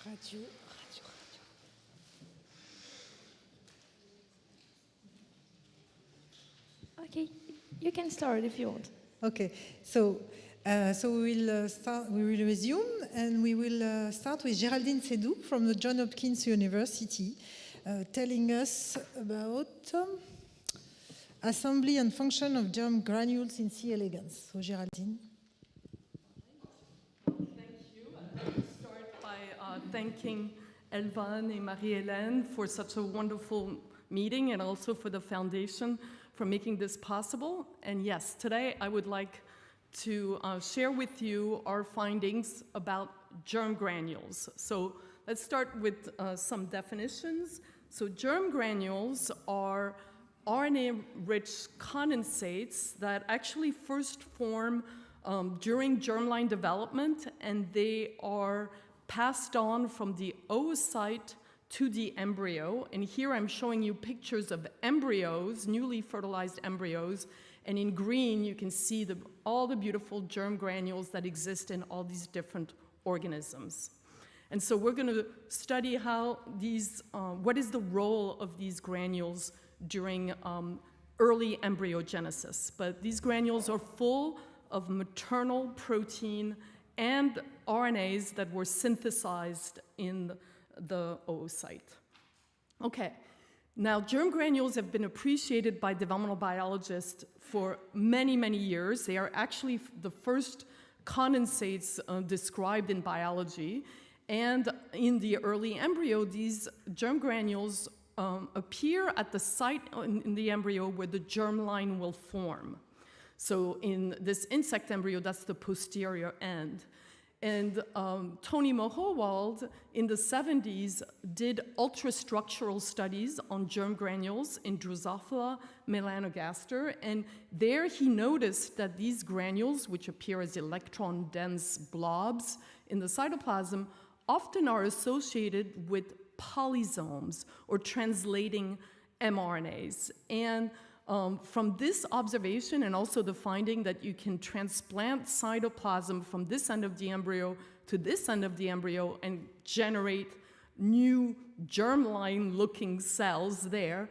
Radio. Okay, you can start if you want. Okay, so we will start. We will resume, and we will start with Geraldine Seydoux from the Johns Hopkins University, telling us about assembly and function of germ granules in C. elegans. So, Geraldine. Thank you. I'd like to start by thanking Elvan and Marie-Hélène for such a wonderful meeting, and also for the foundation for making this possible. And yes, today I would like to share with you our findings about germ granules. So let's start with some definitions. So germ granules are RNA-rich condensates that actually first form during germline development, and they are passed on from the oocyte to the embryo. And here I'm showing you pictures of embryos, newly fertilized embryos, and in green you can see all the beautiful germ granules that exist in all these different organisms. And so we're going to study how these, what is the role of these granules during early embryogenesis. But these granules are full of maternal protein and RNAs that were synthesized in the oocyte. Okay, now germ granules have been appreciated by developmental biologists for many, many years. They are actually the first condensates described in biology. And in the early embryo, these germ granules appear at the site in the embryo where the germline will form. So in this insect embryo, that's the posterior end. And Tony Mahowald in the 70s did ultrastructural studies on germ granules in Drosophila melanogaster, and there he noticed that these granules, which appear as electron-dense blobs in the cytoplasm, often are associated with polysomes, or translating mRNAs. And from this observation, and also the finding that you can transplant cytoplasm from this end of the embryo to this end of the embryo and generate new germline-looking cells there,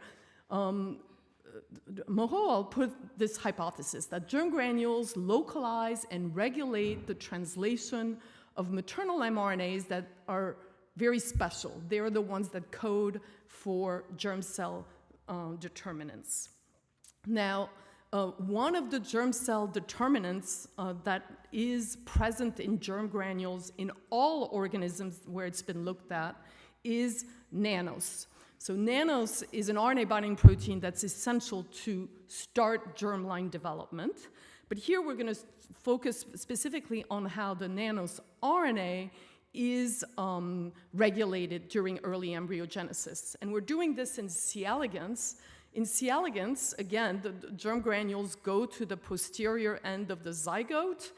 Mahowald put this hypothesis that germ granules localize and regulate the translation of maternal mRNAs that are very special. They're the ones that code for germ cell determinants. Now, one of the germ cell determinants that is present in germ granules in all organisms where it's been looked at is nanos. So nanos is an RNA binding protein that's essential to start germline development. But here we're going to focus specifically on how the nanos RNA is regulated during early embryogenesis. And we're doing this in C. elegans. In C. elegans, again, the germ granules go to the posterior end of the zygote.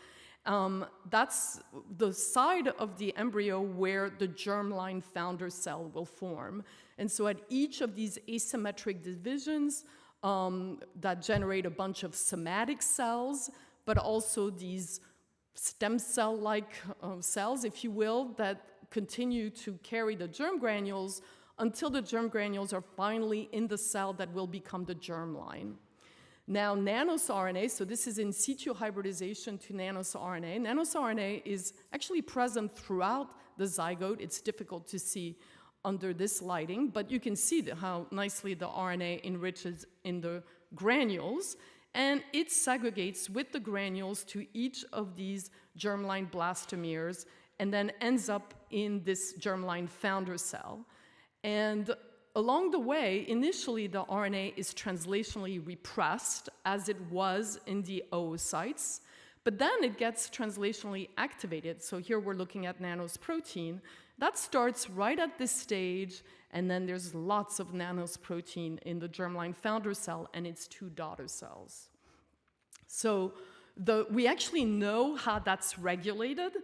That's the side of the embryo where the germline founder cell will form. And so at each of these asymmetric divisions that generate a bunch of somatic cells, but also these stem cell-like cells, if you will, that continue to carry the germ granules until the germ granules are finally in the cell that will become the germline. Now, nanos RNA, so this is in situ hybridization to nanos RNA. Nanos RNA is actually present throughout the zygote. It's difficult to see under this lighting, but you can see how nicely the RNA enriches in the granules, and it segregates with the granules to each of these germline blastomeres and then ends up in this germline founder cell. And along the way, initially the RNA is translationally repressed, as it was in the oocytes, but then it gets translationally activated. So here we're looking at nanos protein. That starts right at this stage, and then there's lots of nanos protein in the germline founder cell and its two daughter cells. So we actually know how that's regulated.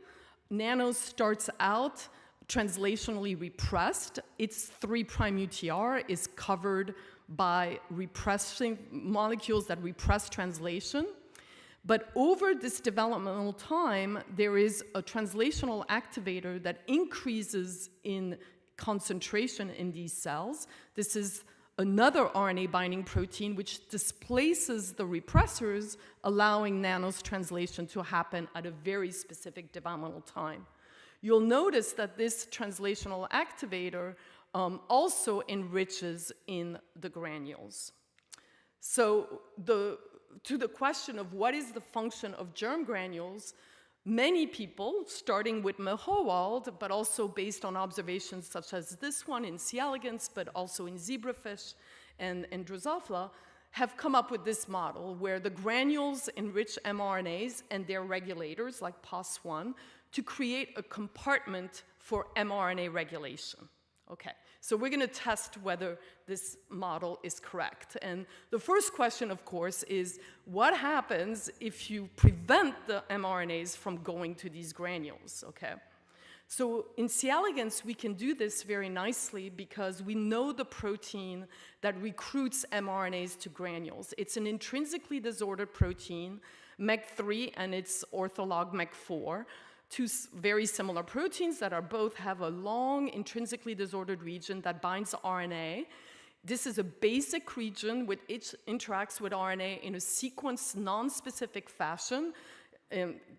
Nanos starts out translationally repressed. Its 3' UTR is covered by repressing molecules that repress translation. But over this developmental time, there is a translational activator that increases in concentration in these cells. This is another RNA binding protein which displaces the repressors, allowing nanos translation to happen at a very specific developmental time. You'll notice that this translational activator also enriches in the granules. So to the question of what is the function of germ granules, many people, starting with Merhowald, but also based on observations such as this one in C. elegans, but also in zebrafish and Drosophila, have come up with this model where the granules enrich mRNAs and their regulators, like POS1, to create a compartment for mRNA regulation. Okay, so we're going to test whether this model is correct. And the first question, of course, is what happens if you prevent the mRNAs from going to these granules, okay? So in C. elegans, we can do this very nicely because we know the protein that recruits mRNAs to granules. It's an intrinsically disordered protein, MEG3 and its ortholog MEG4, two very similar proteins that are both have a long intrinsically disordered region that binds RNA. This is a basic region which interacts with RNA in a sequenced, non-specific fashion.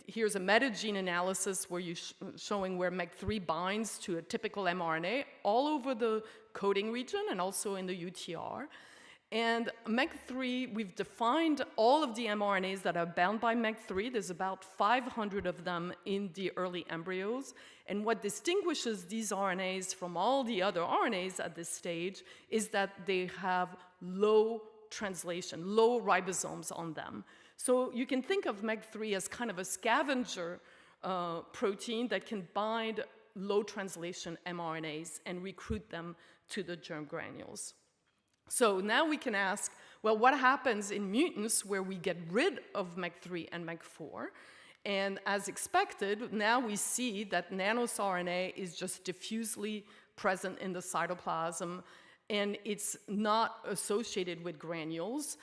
Here's a metagene analysis where you're showing where MEG3 binds to a typical mRNA all over the coding region and also in the UTR. And MEG3, we've defined all of the mRNAs that are bound by MEG3. There's about 500 of them in the early embryos. And what distinguishes these RNAs from all the other RNAs at this stage is that they have low translation, low ribosomes on them. So you can think of MEG3 as kind of a scavenger protein that can bind low translation mRNAs and recruit them to the germ granules. So now we can ask, well, what happens in mutants where we get rid of MEG3 and MEG4? And as expected, now we see that nanos RNA is just diffusely present in the cytoplasm, and it's not associated with granules.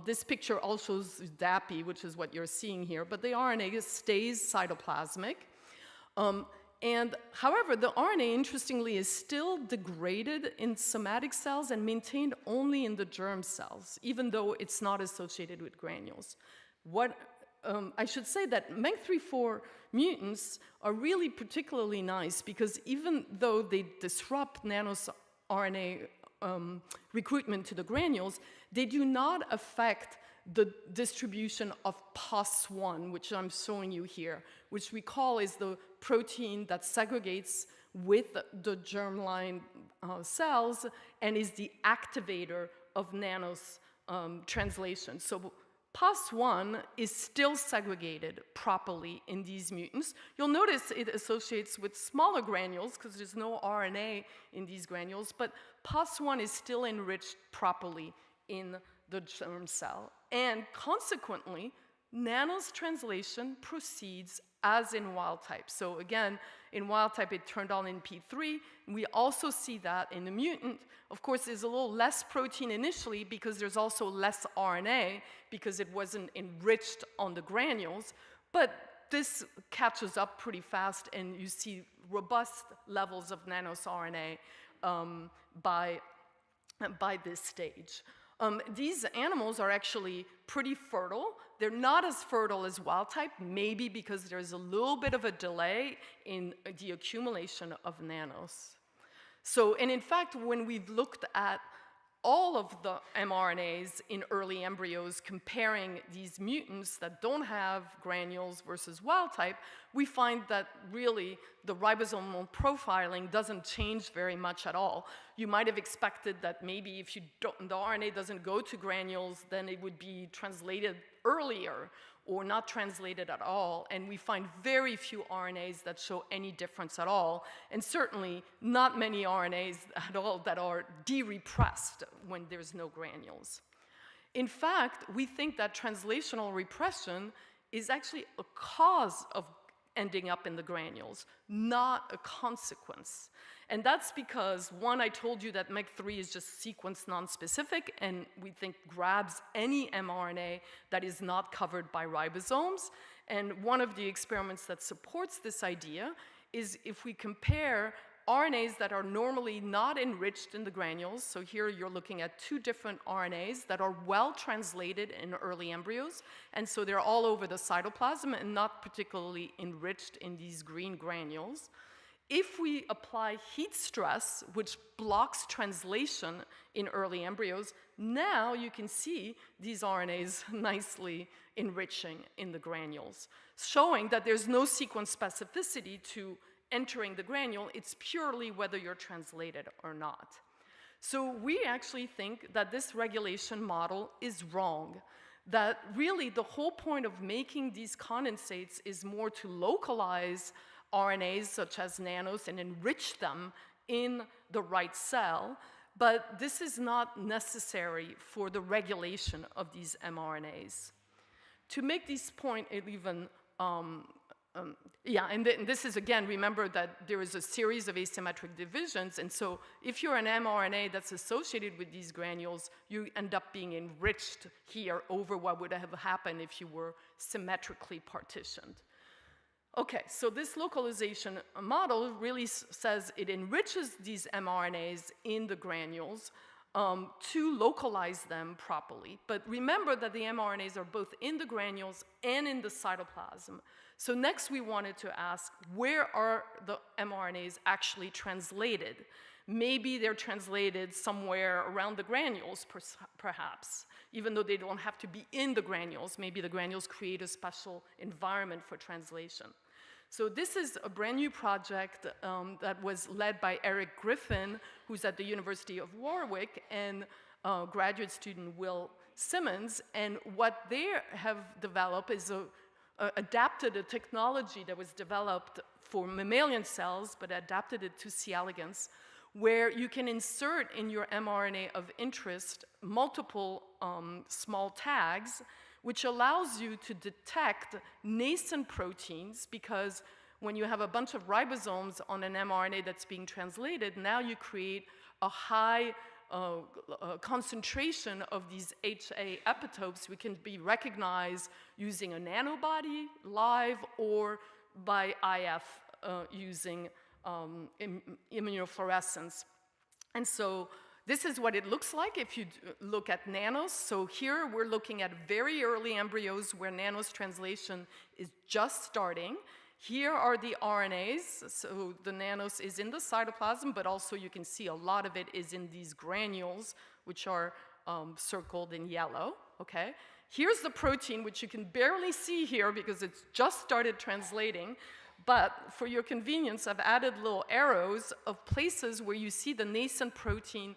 This picture also shows DAPI, which is what you're seeing here, but the RNA stays cytoplasmic. And however, the RNA, interestingly, is still degraded in somatic cells and maintained only in the germ cells, even though it's not associated with granules. I should say that MEG3/4 mutants are really particularly nice because even though they disrupt nanos RNA recruitment to the granules, they do not affect the distribution of POS1, which I'm showing you here, which we call is the protein that segregates with the germline cells and is the activator of nanos translation. So POS1 is still segregated properly in these mutants. You'll notice it associates with smaller granules because there's no RNA in these granules, but POS1 is still enriched properly in the germ cell. And consequently, nanos translation proceeds as in wild type. So again, in wild type, it turned on in P3. And we also see that in the mutant. Of course, there's a little less protein initially because there's also less RNA because it wasn't enriched on the granules. But this catches up pretty fast, and you see robust levels of nanos RNA by this stage. These animals are actually pretty fertile. They're not as fertile as wild type, maybe because there's a little bit of a delay in the accumulation of nanos. So, and in fact, when we've looked at all of the mRNAs in early embryos, comparing these mutants that don't have granules versus wild type, we find that really the ribosomal profiling doesn't change very much at all. You might have expected that maybe if the RNA doesn't go to granules, then it would be translated earlier or not translated at all, and we find very few RNAs that show any difference at all, and certainly not many RNAs at all that are de-repressed when there's no granules. In fact, we think that translational repression is actually a cause of ending up in the granules, not a consequence. And that's because, one, I told you that MEC3 is just sequence non-specific, and we think grabs any mRNA that is not covered by ribosomes. And one of the experiments that supports this idea is if we compare RNAs that are normally not enriched in the granules, so here you're looking at 2 different RNAs that are well translated in early embryos, and so they're all over the cytoplasm and not particularly enriched in these green granules. If we apply heat stress, which blocks translation in early embryos, now you can see these RNAs nicely enriching in the granules, showing that there's no sequence specificity to entering the granule. It's purely whether you're translated or not. So we actually think that this regulation model is wrong, that really the whole point of making these condensates is more to localize RNAs such as nanos and enrich them in the right cell, but this is not necessary for the regulation of these mRNAs. To make this point even and this is, again, remember that there is a series of asymmetric divisions, and so if you're an mRNA that's associated with these granules, you end up being enriched here over what would have happened if you were symmetrically partitioned. Okay, so this localization model really says it enriches these mRNAs in the granules to localize them properly. But remember that the mRNAs are both in the granules and in the cytoplasm. So next we wanted to ask, where are the mRNAs actually translated? Maybe they're translated somewhere around the granules, perhaps, even though they don't have to be in the granules. Maybe the granules create a special environment for translation. So this is a brand new project that was led by Eric Griffin, who's at the University of Warwick, and graduate student Will Simmons. And what they have developed is adapted a technology that was developed for mammalian cells, but adapted it to C. elegans, where you can insert in your mRNA of interest multiple small tags, which allows you to detect nascent proteins, because when you have a bunch of ribosomes on an mRNA that's being translated, now you create a high concentration of these HA epitopes. We can be recognized using a nanobody live or by IF using immunofluorescence. And so this is what it looks like if you look at nanos. So here we're looking at very early embryos where nanos translation is just starting. Here are the RNAs, so the nanos is in the cytoplasm, but also you can see a lot of it is in these granules, which are circled in yellow, okay? Here's the protein, which you can barely see here because it's just started translating, but for your convenience, I've added little arrows of places where you see the nascent protein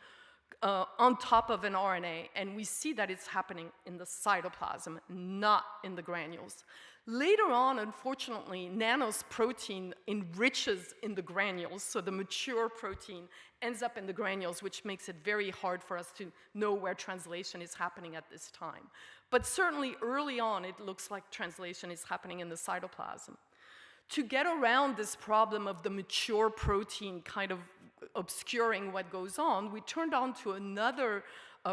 on top of an RNA, and we see that it's happening in the cytoplasm, not in the granules. Later on, unfortunately, nanos protein enriches in the granules, so the mature protein ends up in the granules, which makes it very hard for us to know where translation is happening at this time. But certainly early on, it looks like translation is happening in the cytoplasm. To get around this problem of the mature protein kind of obscuring what goes on, we turned on to another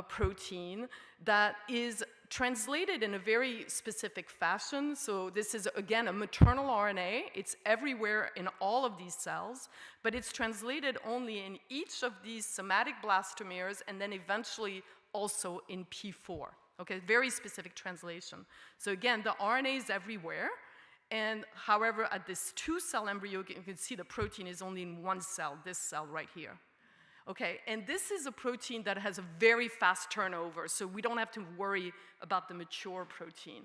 protein that is translated in a very specific fashion. So this is, again, a maternal RNA. It's everywhere in all of these cells, but it's translated only in each of these somatic blastomeres and then eventually also in P4. Okay, very specific translation. So again, the RNA is everywhere. And however, at this 2-cell embryo, you can see the protein is only in one cell, this cell right here. Okay, and this is a protein that has a very fast turnover, so we don't have to worry about the mature protein.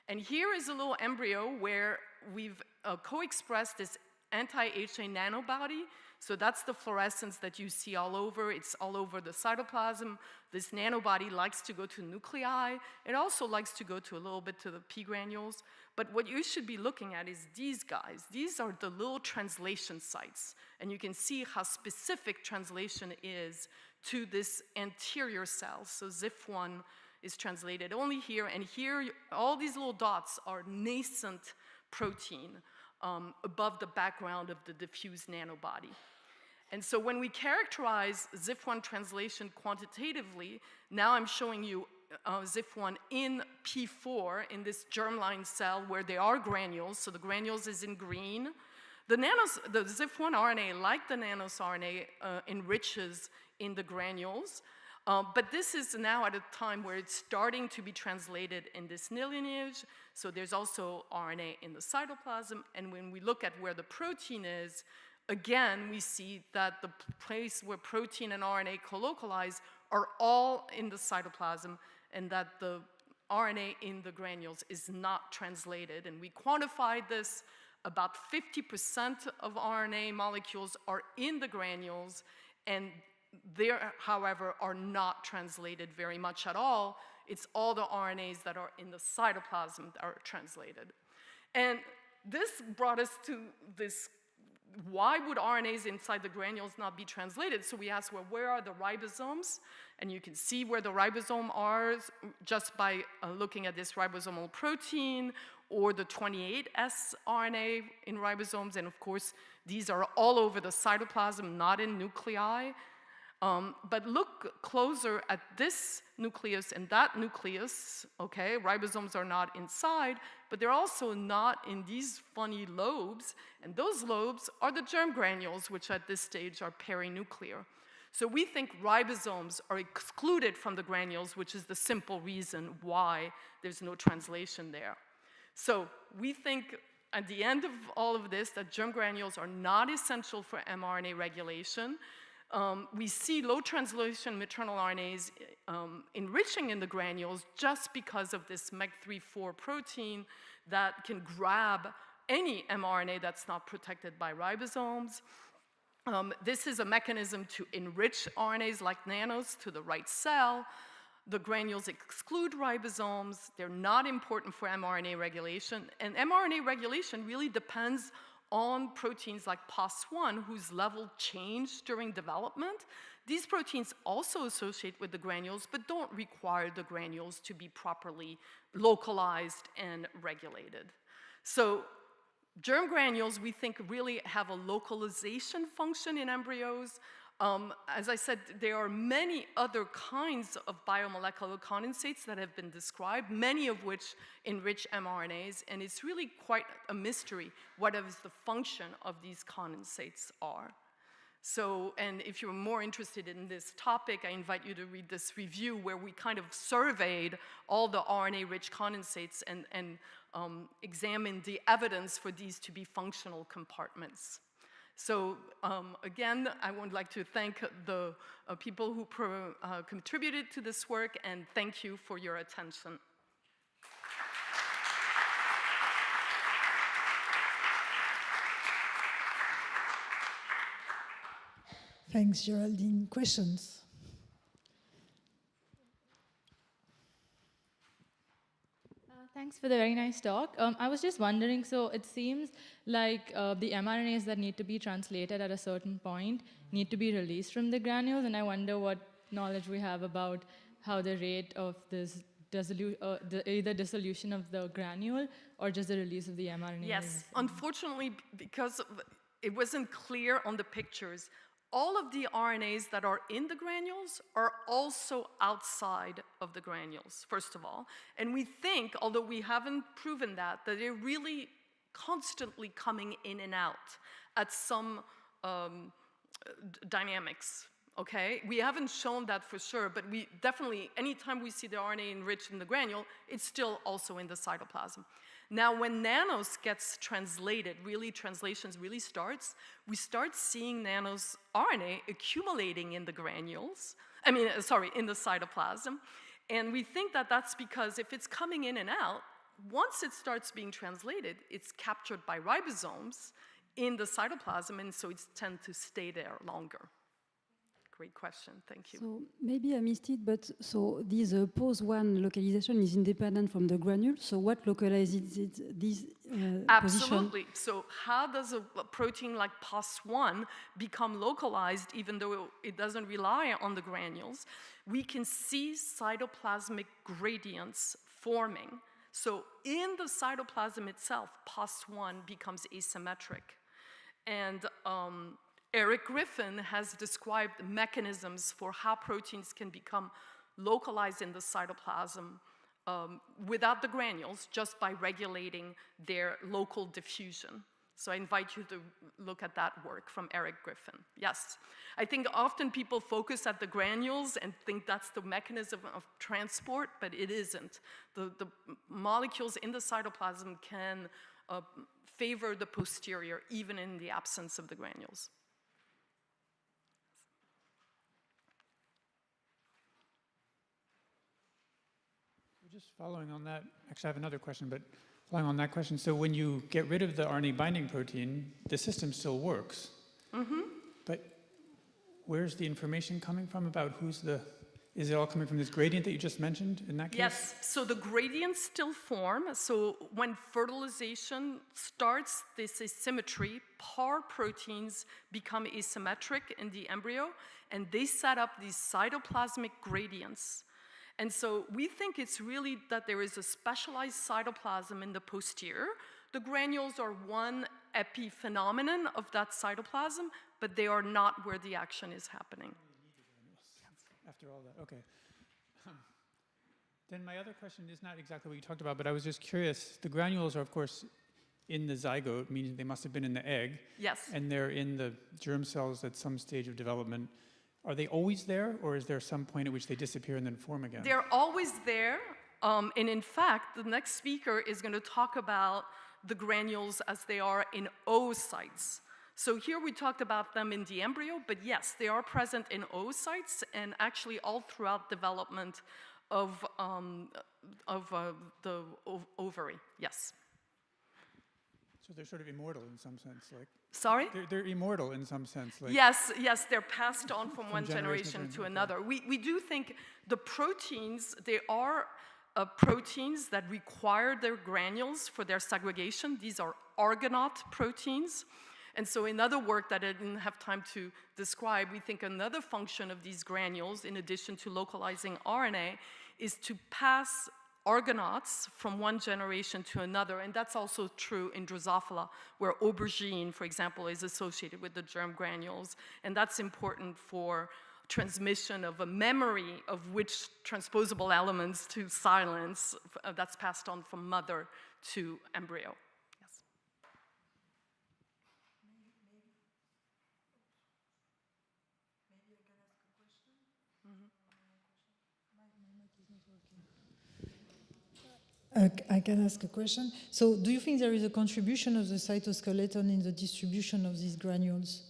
And here is a little embryo where we've co-expressed this anti-HA nanobody. So that's the fluorescence that you see all over. It's all over the cytoplasm. This nanobody likes to go to nuclei. It also likes to go to a little bit to the P granules. But what you should be looking at is these guys. These are the little translation sites. And you can see how specific translation is to this anterior cell. So ZIF1 is translated only here. And here, all these little dots are nascent protein above the background of the diffuse nanobody. And so when we characterize ZIF1 translation quantitatively, now I'm showing you ZIF1 in P4, in this germline cell where there are granules, so the granules is in green. The ZIF1 RNA, like the nanos RNA, enriches in the granules, but this is now at a time where it's starting to be translated in this lineage, so there's also RNA in the cytoplasm, and when we look at where the protein is, again, we see that the place where protein and RNA colocalize are all in the cytoplasm, and that the RNA in the granules is not translated. And we quantified this. About 50% of RNA molecules are in the granules, and there, however, are not translated very much at all. It's all the RNAs that are in the cytoplasm that are translated. And this brought us to this: why would RNAs inside the granules not be translated? So we asked, well, where are the ribosomes? And you can see where the ribosome are just by looking at this ribosomal protein or the 28S RNA in ribosomes. And of course, these are all over the cytoplasm, not in nuclei. But look closer at this nucleus and that nucleus, okay? Ribosomes are not inside, but they're also not in these funny lobes, and those lobes are the germ granules, which at this stage are perinuclear. So we think ribosomes are excluded from the granules, which is the simple reason why there's no translation there. So we think at the end of all of this that germ granules are not essential for mRNA regulation. We see low translation maternal RNAs enriching in the granules just because of this MEG3/4 protein that can grab any mRNA that's not protected by ribosomes. This is a mechanism to enrich RNAs like nanos to the right cell. The granules exclude ribosomes. They're not important for mRNA regulation. And mRNA regulation really depends on proteins like POS1, whose level changed during development. These proteins also associate with the granules, but don't require the granules to be properly localized and regulated. So germ granules, we think, really have a localization function in embryos. As I said, there are many other kinds of biomolecular condensates that have been described, many of which enrich mRNAs, and it's really quite a mystery what is the function of these condensates are. So, and if you're more interested in this topic, I invite you to read this review where we kind of surveyed all the RNA-rich condensates and examined the evidence for these to be functional compartments. So again, I would like to thank the people who contributed to this work, and thank you for your attention. Thanks, Geraldine. Questions? Thanks for the very nice talk. I was just wondering, so it seems like the mRNAs that need to be translated at a certain point need to be released from the granules, and I wonder what knowledge we have about how the rate of this either dissolution of the granule or just the release of the mRNA. Yes, unfortunately, because it wasn't clear on the pictures, all of the RNAs that are in the granules are also outside of the granules, first of all. And we think, although we haven't proven that they're really constantly coming in and out at some dynamics, okay? We haven't shown that for sure, but we definitely, anytime we see the RNA enriched in the granule, it's still also in the cytoplasm. Now, when nanos gets translated, translations really starts, we start seeing nanos RNA accumulating in the granules, in the cytoplasm. And we think that that's because if it's coming in and out, once it starts being translated, it's captured by ribosomes in the cytoplasm, and so it tends to stay there longer. Great question, thank you. So maybe I missed it, but so this POS1 localization is independent from the granule. So what localizes this Absolutely. position? So how does a protein like POS1 become localized even though it doesn't rely on the granules? We can see cytoplasmic gradients forming. So in the cytoplasm itself, POS1 becomes asymmetric. And Eric Griffin has described mechanisms for how proteins can become localized in the cytoplasm without the granules, just by regulating their local diffusion. So I invite you to look at that work from Eric Griffin. Yes, I think often people focus at the granules and think that's the mechanism of transport, but it isn't. The molecules in the cytoplasm can favor the posterior, even in the absence of the granules. Just following on that, actually I have another question, but following on that question, so when you get rid of the RNA binding protein, the system still works. Mm-hmm. But where's the information coming from about is it all coming from this gradient that you just mentioned in that case? Yes, so the gradients still form. So when fertilization starts this asymmetry, PAR proteins become asymmetric in the embryo, and they set up these cytoplasmic gradients. And so we think it's really that there is a specialized cytoplasm in the posterior. The granules are one epiphenomenon of that cytoplasm, but they are not where the action is happening. After all that, okay. Then my other question is not exactly what you talked about, but I was just curious. The granules are, of course, in the zygote, meaning they must have been in the egg. Yes. And they're in the germ cells at some stage of development. Are they always there, or is there some point at which they disappear and then form again? They're always there, and in fact, the next speaker is going to talk about the granules as they are in oocytes. So here we talked about them in the embryo, but yes, they are present in oocytes and actually all throughout development of the ovary, yes. So they're sort of immortal in some sense, like. Sorry? They're immortal in some sense, like. Yes, they're passed on from one generation to another. We do think the proteins, they are proteins that require their granules for their segregation. These are argonaute proteins. And so in other work that I didn't have time to describe, we think another function of these granules, in addition to localizing RNA, is to pass argonautes from one generation to another, and that's also true in Drosophila, where aubergine, for example, is associated with the germ granules, and that's important for transmission of a memory of which transposable elements to silence that's passed on from mother to embryo. Yes. Maybe I can ask a question. Mm-hmm. My mic is not working. I can ask a question. So, do you think there is a contribution of the cytoskeleton in the distribution of these granules?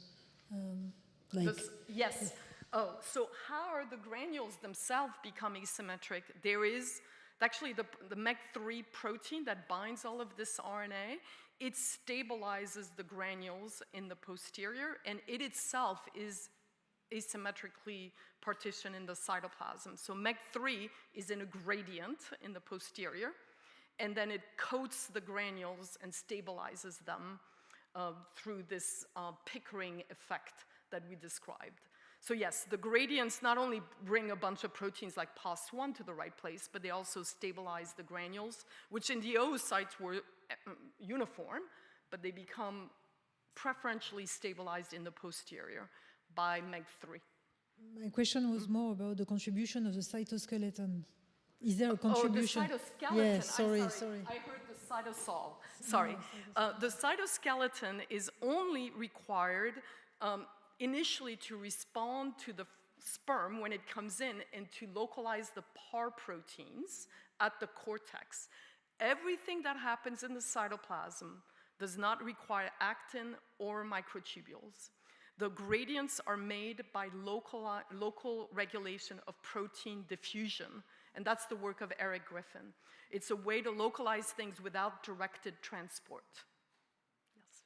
Yes. Oh, so how are the granules themselves becoming symmetric? There is actually the MEC3 protein that binds all of this RNA. It stabilizes the granules in the posterior, and it itself is asymmetrically partitioned in the cytoplasm. So MEC3 is in a gradient in the posterior, and then it coats the granules and stabilizes them through this Pickering effect that we described. So yes, the gradients not only bring a bunch of proteins like POS1 to the right place, but they also stabilize the granules, which in the oocytes were uniform, but they become preferentially stabilized in the posterior by MEG3. My question was more about the contribution of the cytoskeleton. Is there a contribution? Oh, the cytoskeleton. Yes, sorry. I heard the cytosol. Sorry. The cytoskeleton is only required initially to respond to the sperm when it comes in and to localize the PAR proteins at the cortex. Everything that happens in the cytoplasm does not require actin or microtubules. The gradients are made by local regulation of protein diffusion, and that's the work of Eric Griffin. It's a way to localize things without directed transport. Yes.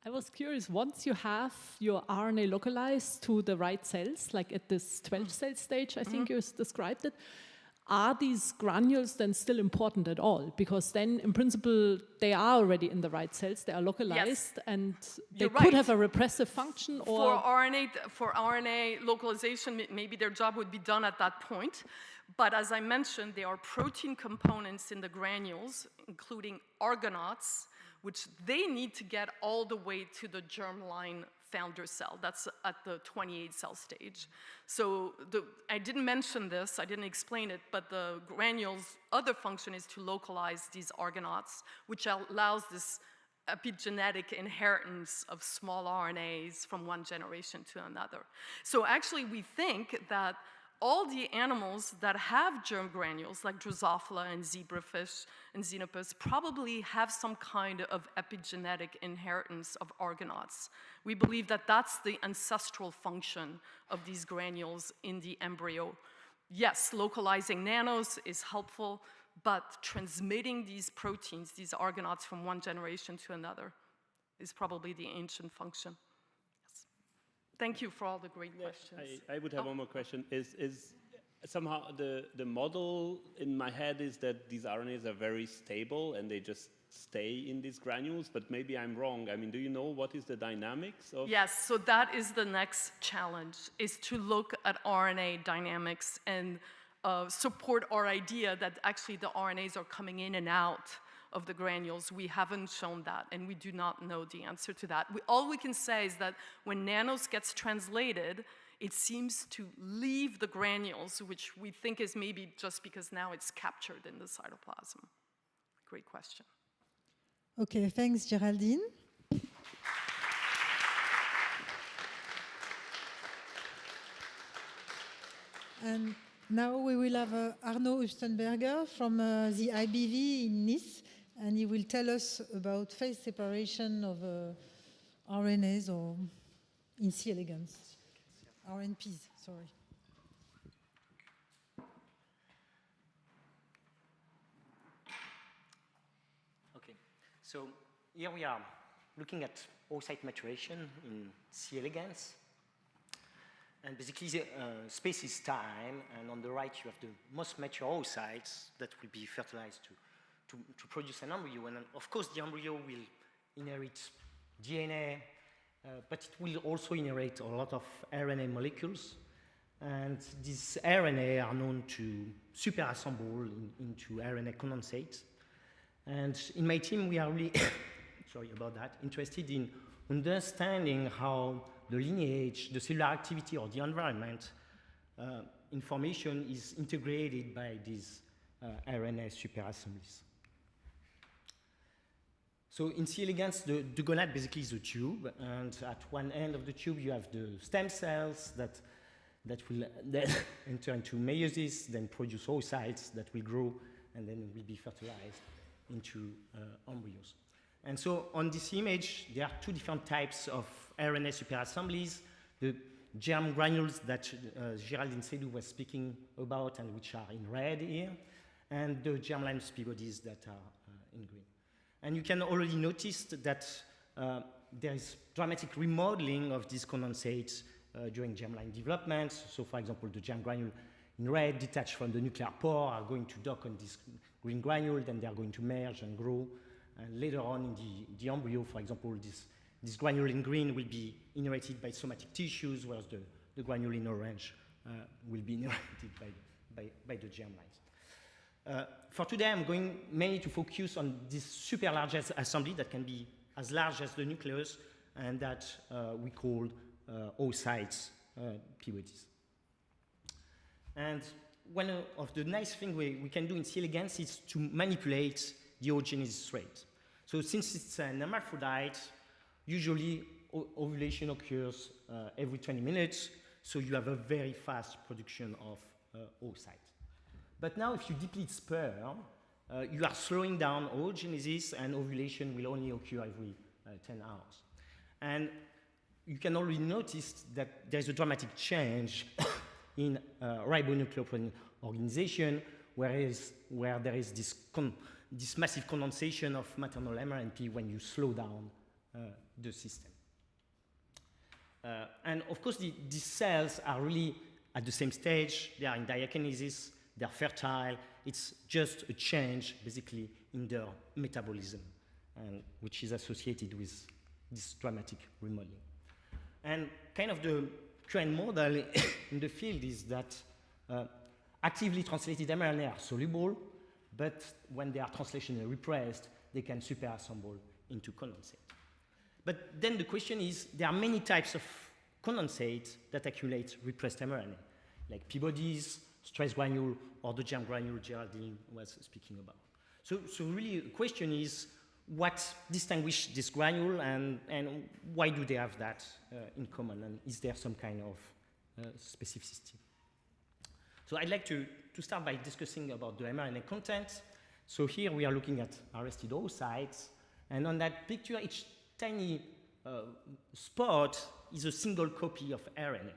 I was curious, once you have your RNA localized to the right cells, like at this 12-cell stage, I think you described it, are these granules then still important at all? Because then, in principle, they are already in the right cells, they are localized, and they You're could right. have a repressive function, or... For RNA localization, maybe their job would be done at that point. But as I mentioned, there are protein components in the granules, including argonauts, which they need to get all the way to the germline founder cell. That's at the 28 cell stage. So I didn't mention this, I didn't explain it, but the granules' other function is to localize these argonauts, which allows this epigenetic inheritance of small RNAs from one generation to another. So actually we think that all the animals that have germ granules, like Drosophila and zebrafish and xenopus, probably have some kind of epigenetic inheritance of argonauts. We believe that that's the ancestral function of these granules in the embryo. Yes, localizing nanos is helpful, but transmitting these proteins, these argonauts, from one generation to another is probably the ancient function. Thank you for all the great questions. I would have one more question. Is somehow the model in my head is that these RNAs are very stable and they just stay in these granules, but maybe I'm wrong. I mean, do you know what is the dynamics of? Yes, so that is the next challenge, is to look at RNA dynamics and support our idea that actually the RNAs are coming in and out of the granules. We haven't shown that, and we do not know the answer to that. All we can say is that when nanos gets translated, it seems to leave the granules, which we think is maybe just because now it's captured in the cytoplasm. Great question. Okay, thanks, Geraldine. And now we will have Arnaud Hubstenberger from the IBV in Nice, and he will tell us about phase separation of RNAs or in C. elegans. RNPs, sorry. Okay, so here we are looking at oocyte maturation in C. elegans. And basically, space is time, and on the right you have the most mature oocytes that will be fertilized to produce an embryo. And of course, the embryo will inherit DNA, but it will also inherit a lot of RNA molecules. And these RNA are known to superassemble into RNA condensate. And in my team, we are really, sorry about that, interested in understanding how the lineage, the cellular activity, or the environment information is integrated by these RNA superassemblies. So in C. elegans, the gonad basically is a tube, and at one end of the tube you have the stem cells that will then enter into meiosis, then produce oocytes that will grow and then will be fertilized into embryos. And so on this image, there are two different types of RNA superassemblies: the germ granules that Geraldine Seydoux was speaking about and which are in red here, and the germline spibodies that are in green. And you can already notice that there is dramatic remodeling of these condensates during germline development. So for example, the germ granule in red detached from the nuclear pore are going to dock on this green granule, then they are going to merge and grow. And later on in the embryo, for example, this granule in green will be inherited by somatic tissues, whereas the granule in orange will be inherited by the germlines. For today, I'm going mainly to focus on this super large assembly that can be as large as the nucleus, and that we call oocytes, PODs. And one of the nice things we can do in C. elegans is to manipulate the oogenesis rate. So since it's an hermaphrodite, usually ovulation occurs every 20 minutes, so you have a very fast production of oocyte. But now if you deplete sperm, you are slowing down oogenesis, and ovulation will only occur every 10 hours. And you can already notice that there's a dramatic change in ribonucleoprotein organization, where there is this massive condensation of maternal RNP when you slow down the system. And of course, these cells are really at the same stage. They are in diakinesis. they're fertile. It's just a change, basically, in their metabolism, and which is associated with this dramatic remodeling. And kind of the current model in the field is that actively translated mRNA are soluble, but when they are translationally repressed, they can superassemble into condensate. But then the question is, there are many types of condensate that accumulate repressed mRNA, like P-bodies, stress granule, or the germ granule Geraldine was speaking about. So really the question is, what distinguishes this granule, and why do they have that in common, and is there some kind of specificity? So I'd like to start by discussing about the mRNA content. So here we are looking at arrested oocytes, and on that picture, each tiny spot is a single copy of RNA.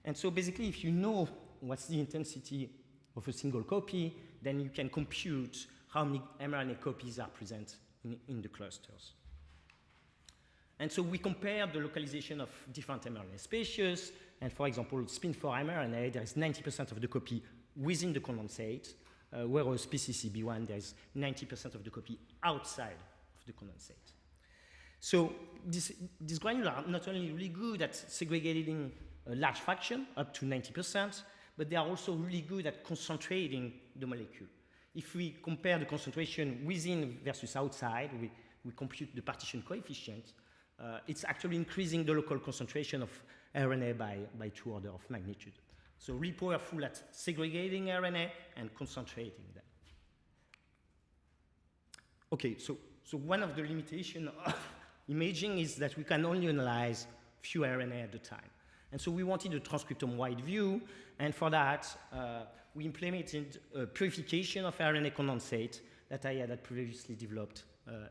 And so basically, if you know what's the intensity of a single copy, then you can compute how many mRNA copies are present in the clusters. And so we compare the localization of different mRNA species, and for example, spin 4 mRNA, there is 90% of the copy within the condensate, whereas PCCB1, there is 90% of the copy outside of the condensate. So these granules are not only really good at segregating a large fraction, up to 90%, but they are also really good at concentrating the molecule. If we compare the concentration within versus outside, we compute the partition coefficient, it's actually increasing the local concentration of RNA by 2 orders of magnitude. So really powerful at segregating RNA and concentrating them. Okay, so one of the limitations of imaging is that we can only analyze few RNA at a time. And so we wanted a transcriptome-wide view, and for that, we implemented a purification of RNA condensate that I had previously developed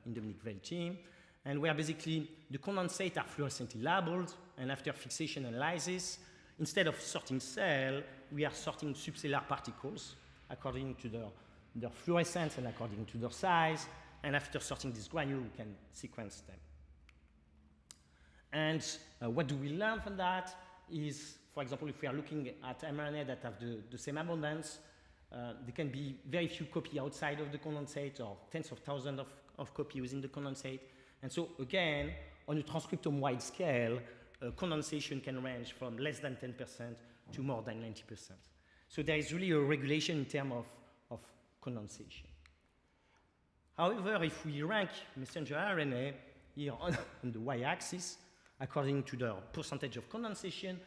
in the Nick team, and where basically the condensate are fluorescently labeled, and after fixation analysis, instead of sorting cell, we are sorting subcellular particles according to their fluorescence and according to their size, and after sorting this granule, we can sequence them. And what do we learn from that is, for example, if we are looking at mRNA that have the same abundance, there can be very few copies outside of the condensate, or tens of thousands of copies within the condensate. And so again, on a transcriptome-wide scale, condensation can range from less than 10% to more than 90%. So there is really a regulation in terms of condensation. However, if we rank messenger RNA here on the y-axis, according to the percentage of condensation,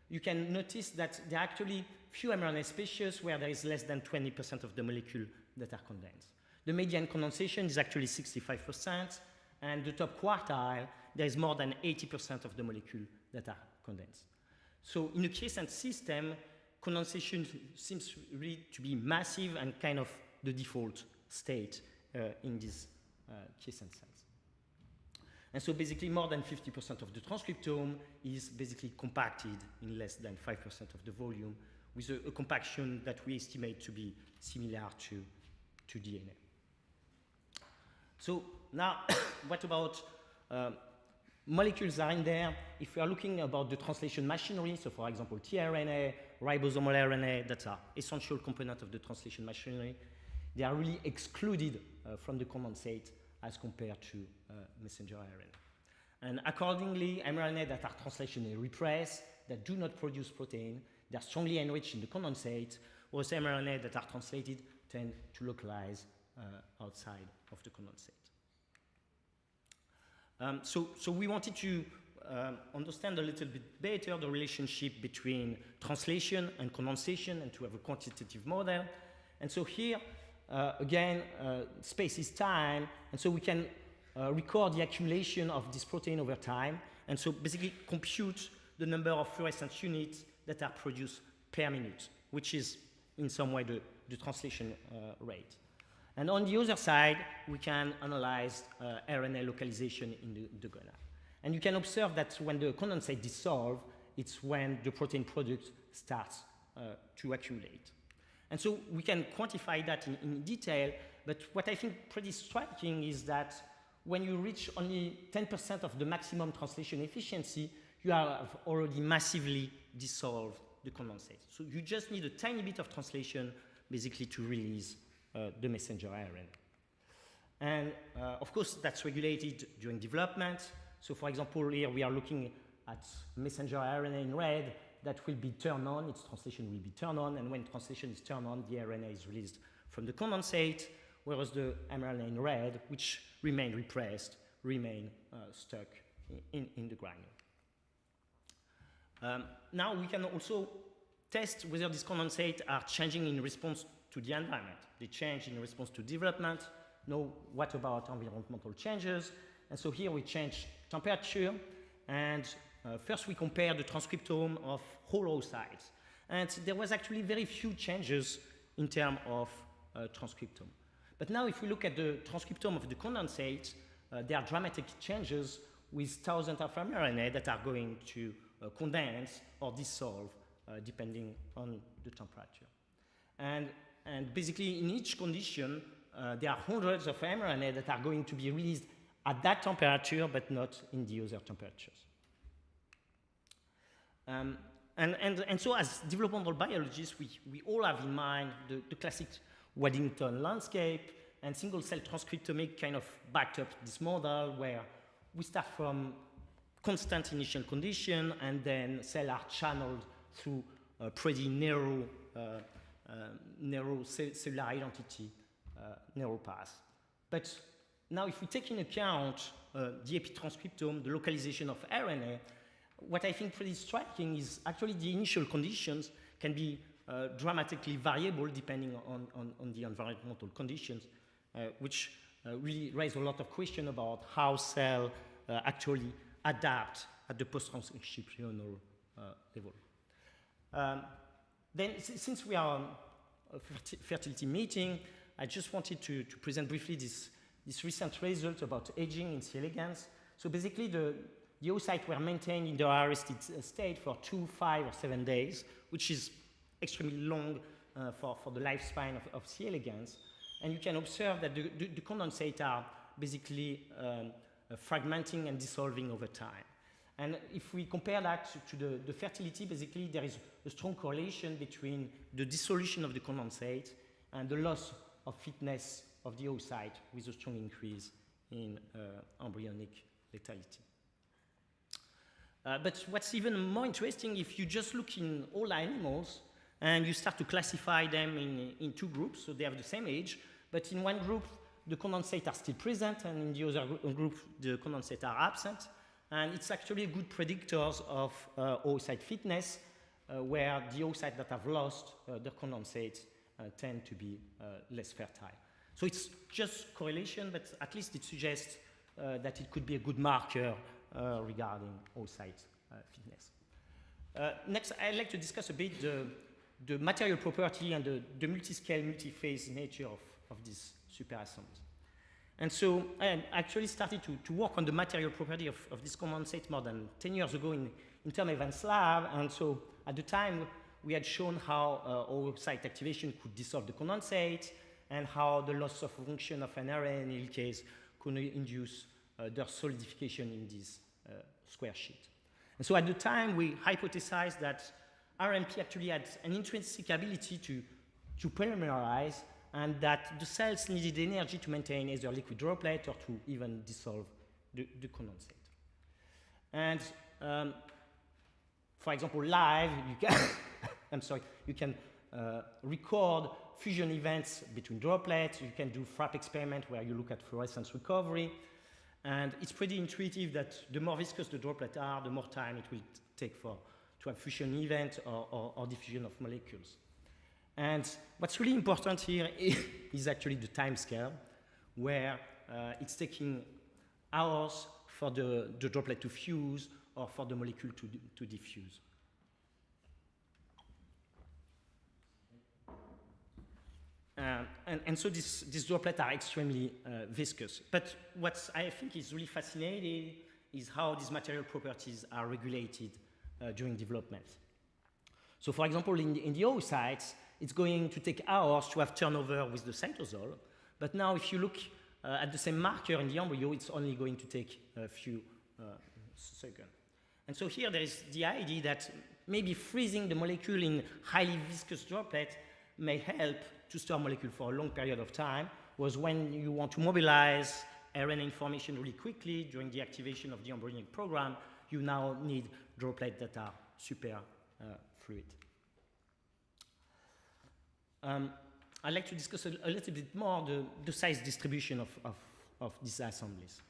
you can notice that there are actually few mRNA species where there is less than 20% of the molecule that are condensed. The median condensation is actually 65%, and the top quartile, there is more than 80% of the molecule that are condensed. So in a quiescent system, condensation seems really to be massive and kind of the default state in these quiescent cells. And so basically more than 50% of the transcriptome is basically compacted in less than 5% of the volume, with a compaction that we estimate to be similar to DNA. So now, what about molecules are in there? If we are looking about the translation machinery, so for example, tRNA, ribosomal RNA, that are essential components of the translation machinery, they are really excluded from the condensate as compared to messenger RNA. And accordingly, mRNA that are translationally repressed, that do not produce protein, they are strongly enriched in the condensate, whereas mRNA that are translated tend to localize outside of the condensate. So we wanted to understand a little bit better the relationship between translation and condensation, and to have a quantitative model. And so here, again, space is time, and so we can record the accumulation of this protein over time, and so basically compute the number of fluorescent units that are produced per minute, which is in some way the translation rate. And on the other side, we can analyze RNA localization in the gonad. And you can observe that when the condensate dissolves, it's when the protein product starts to accumulate. And so we can quantify that in detail, but what I think pretty striking is that when you reach only 10% of the maximum translation efficiency, you have already massively dissolved the condensate. So you just need a tiny bit of translation, basically to release the messenger RNA. And of course, that's regulated during development. So for example, here we are looking at messenger RNA in red that will be turned on, its translation will be turned on, and when translation is turned on, the RNA is released from the condensate, whereas the mRNA in red, which remain repressed, remain stuck in the granule. Now we can also test whether these condensates are changing in response to the environment. They change in response to development. Now, what about environmental changes? And so here we change temperature, and first we compare the transcriptome of whole oocytes. And there was actually very few changes in terms of transcriptome. But now if we look at the transcriptome of the condensate, there are dramatic changes with thousands of mRNA that are going to condense or dissolve depending on the temperature. And basically in each condition, there are hundreds of mRNA that are going to be released at that temperature, but not in the other temperatures. And so as developmental biologists, we all have in mind the classic Waddington landscape, and single-cell transcriptomic kind of backed up this model where we start from constant initial condition, and then cells are channeled through a pretty narrow cellular identity, narrow path. But now if we take into account the epitranscriptome, the localization of RNA, what I think pretty striking is actually the initial conditions can be dramatically variable depending on the environmental conditions, which really raise a lot of questions about how cells actually adapt at the post-transcriptional level. Then, since we are on a fertility meeting, I just wanted to present briefly this recent result about aging in C. elegans. So basically, the oocytes were maintained in their arrested state for 2, 5, or 7 days, which is extremely long for the lifespan of C. elegans. And you can observe that the condensates are basically fragmenting and dissolving over time. And if we compare that to the fertility, basically there is a strong correlation between the dissolution of the condensate and the loss of fitness of the oocyte, with a strong increase in embryonic lethality. But what's even more interesting, if you just look in all animals and you start to classify them in two groups, so they have the same age, but in one group the condensates are still present, and in the other group the condensates are absent. And it's actually a good predictors of oocyte fitness, where the oocytes that have lost their condensates tend to be less fertile. So it's just correlation, but at least it suggests that it could be a good marker regarding oocyte fitness. Next, I'd like to discuss a bit the material property and the multi-scale, multi-phase nature of this superassembly. And so I actually started to work on the material property of this condensate more than 10 years ago in Term Evans Lab. And so at the time, we had shown how oocyte activation could dissolve the condensate, and how the loss of function of an RNA in helicase could induce their solidification in this square sheet. And so at the time, we hypothesized that RNP actually had an intrinsic ability to polymerize, and that the cells needed energy to maintain either liquid droplet or to even dissolve the condensate. And for example, live, you can, you can record fusion events between droplets. You can do FRAP experiment where you look at fluorescence recovery. And it's pretty intuitive that the more viscous the droplets are, the more time it will take to have fusion event or diffusion of molecules. And what's really important here is actually the time scale, where it's taking hours for the droplet to fuse or for the molecule to diffuse. And so these droplets are extremely viscous. But what I think is really fascinating is how these material properties are regulated during development. So for example, in the oocytes, it's going to take hours to have turnover with the cytosol. But now if you look at the same marker in the embryo, it's only going to take a few seconds. And so here there is the idea that maybe freezing the molecule in highly viscous droplet may help to store molecule for a long period of time was when you want to mobilize RNA information really quickly during the activation of the embryonic program, you now need droplets that are super fluid. I'd like to discuss a little bit more the size distribution of these assemblies.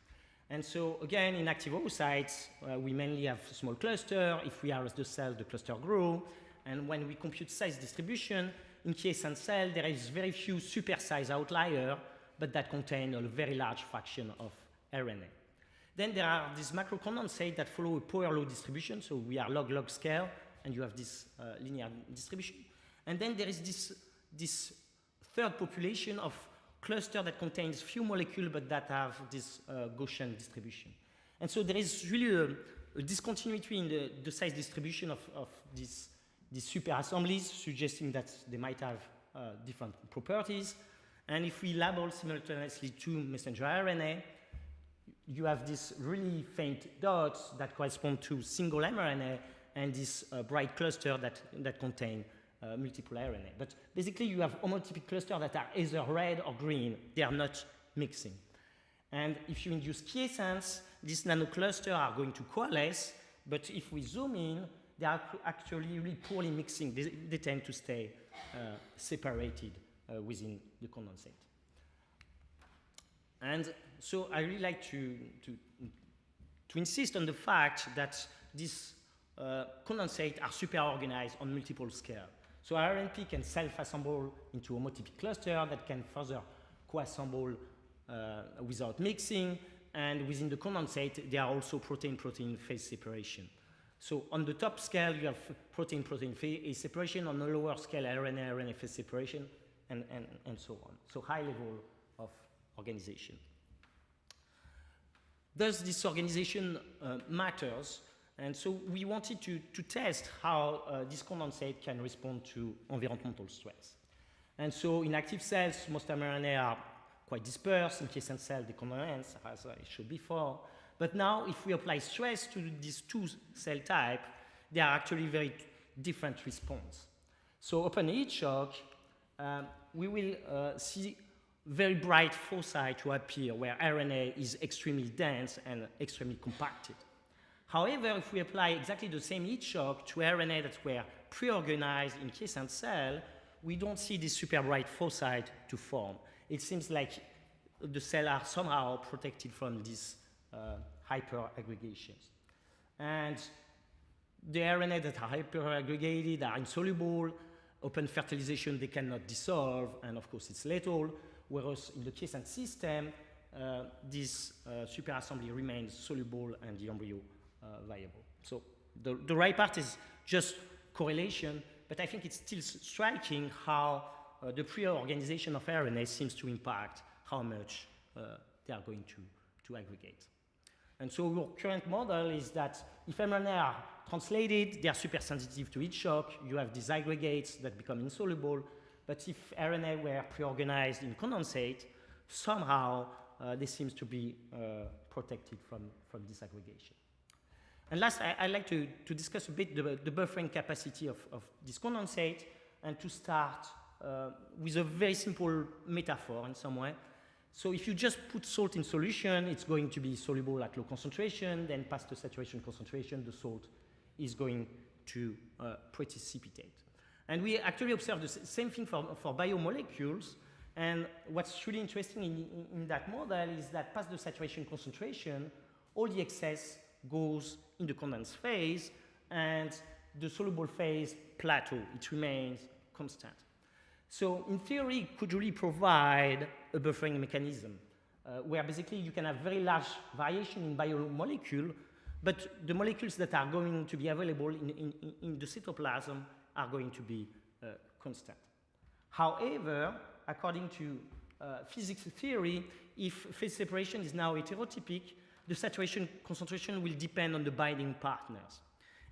And so again, in active oocytes, we mainly have small cluster. If we harvest the cell, the cluster grow. And when we compute size distribution, in quiescent cell, there is very few supersize outlier, but that contain a very large fraction of RNA. Then there are these macrocondensates that follow a power law distribution, so we are log-log scale, and you have this linear distribution. And then there is this third population of cluster that contains few molecules, but that have this Gaussian distribution. And so there is really a discontinuity in the size distribution of these superassemblies, suggesting that they might have different properties. And if we label simultaneously two messenger RNA, you have these really faint dots that correspond to single mRNA and this bright cluster that contain multiple RNA. But basically, you have homotypic clusters that are either red or green. They are not mixing. And if you induce quiescence, these nanoclusters are going to coalesce. But if we zoom in, they are actually really poorly mixing. They tend to stay separated within the condensate. And so I really like to insist on the fact that these condensates are super organized on multiple scales. So RNP can self-assemble into homotypic cluster that can further co-assemble without mixing. And within the condensate, there are also protein-protein phase separation. So on the top scale, you have protein-protein phase separation. On the lower scale, RNA-RNA phase separation, and so on. So high level of organization. Thus, this organization matters. And so we wanted to test how this condensate can respond to environmental stress. And so in active cells, most mRNA are quite dispersed. In quiescent cells, they condense, as I showed before. But now, if we apply stress to these two cell types, they are actually very different response. So upon heat shock, we will see very bright foci to appear where RNA is extremely dense and extremely compacted. However, if we apply exactly the same heat shock to RNA that were pre-organized in quiescent cell, we don't see this super bright foci to form. It seems like the cells are somehow protected from these hyperaggregations. And the RNA that are hyperaggregated are insoluble. Open fertilization, they cannot dissolve, and of course it's lethal. Whereas in the quiescent system, this superassembly remains soluble and the embryo viable. So the right part is just correlation, but I think it's still striking how the pre-organization of RNA seems to impact how much they are going to aggregate. And so our current model is that if mRNA are translated, they are super sensitive to heat shock. You have these aggregates that become insoluble. But if RNA were pre-organized in condensate, somehow they seem to be protected from this aggregation. And last, I'd like to discuss a bit the buffering capacity of this condensate, and to start with a very simple metaphor in some way. So if you just put salt in solution, it's going to be soluble at low concentration, then past the saturation concentration, the salt is going to precipitate. And we actually observe the same thing for biomolecules. And what's really interesting in that model is that past the saturation concentration, all the excess goes in the condensed phase, and the soluble phase plateau. It remains constant. So in theory, it could really provide a buffering mechanism where basically you can have very large variation in biomolecule, but the molecules that are going to be available in the cytoplasm are going to be constant. However, according to physics theory, if phase separation is now heterotypic, the saturation concentration will depend on the binding partners.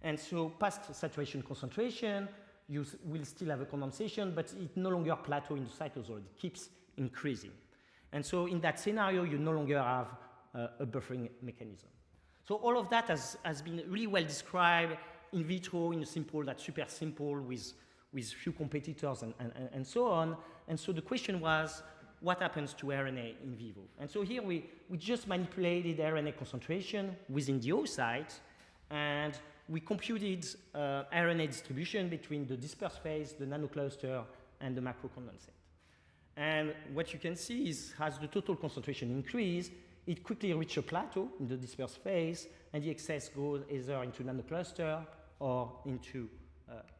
And so past saturation concentration, you will still have a condensation, but it no longer plateaus in the cytosol. It keeps increasing. And so in that scenario, you no longer have a buffering mechanism. So all of that has been really well described in vitro in a simple, that's super simple, with few competitors and so on. And so the question was, what happens to RNA in vivo? And so here we just manipulated RNA concentration within the oocyte, and we computed RNA distribution between the dispersed phase, the nanocluster, and the macrocondensate. And what you can see is, as the total concentration increased, it quickly reached a plateau in the dispersed phase, and the excess goes either into nanocluster or into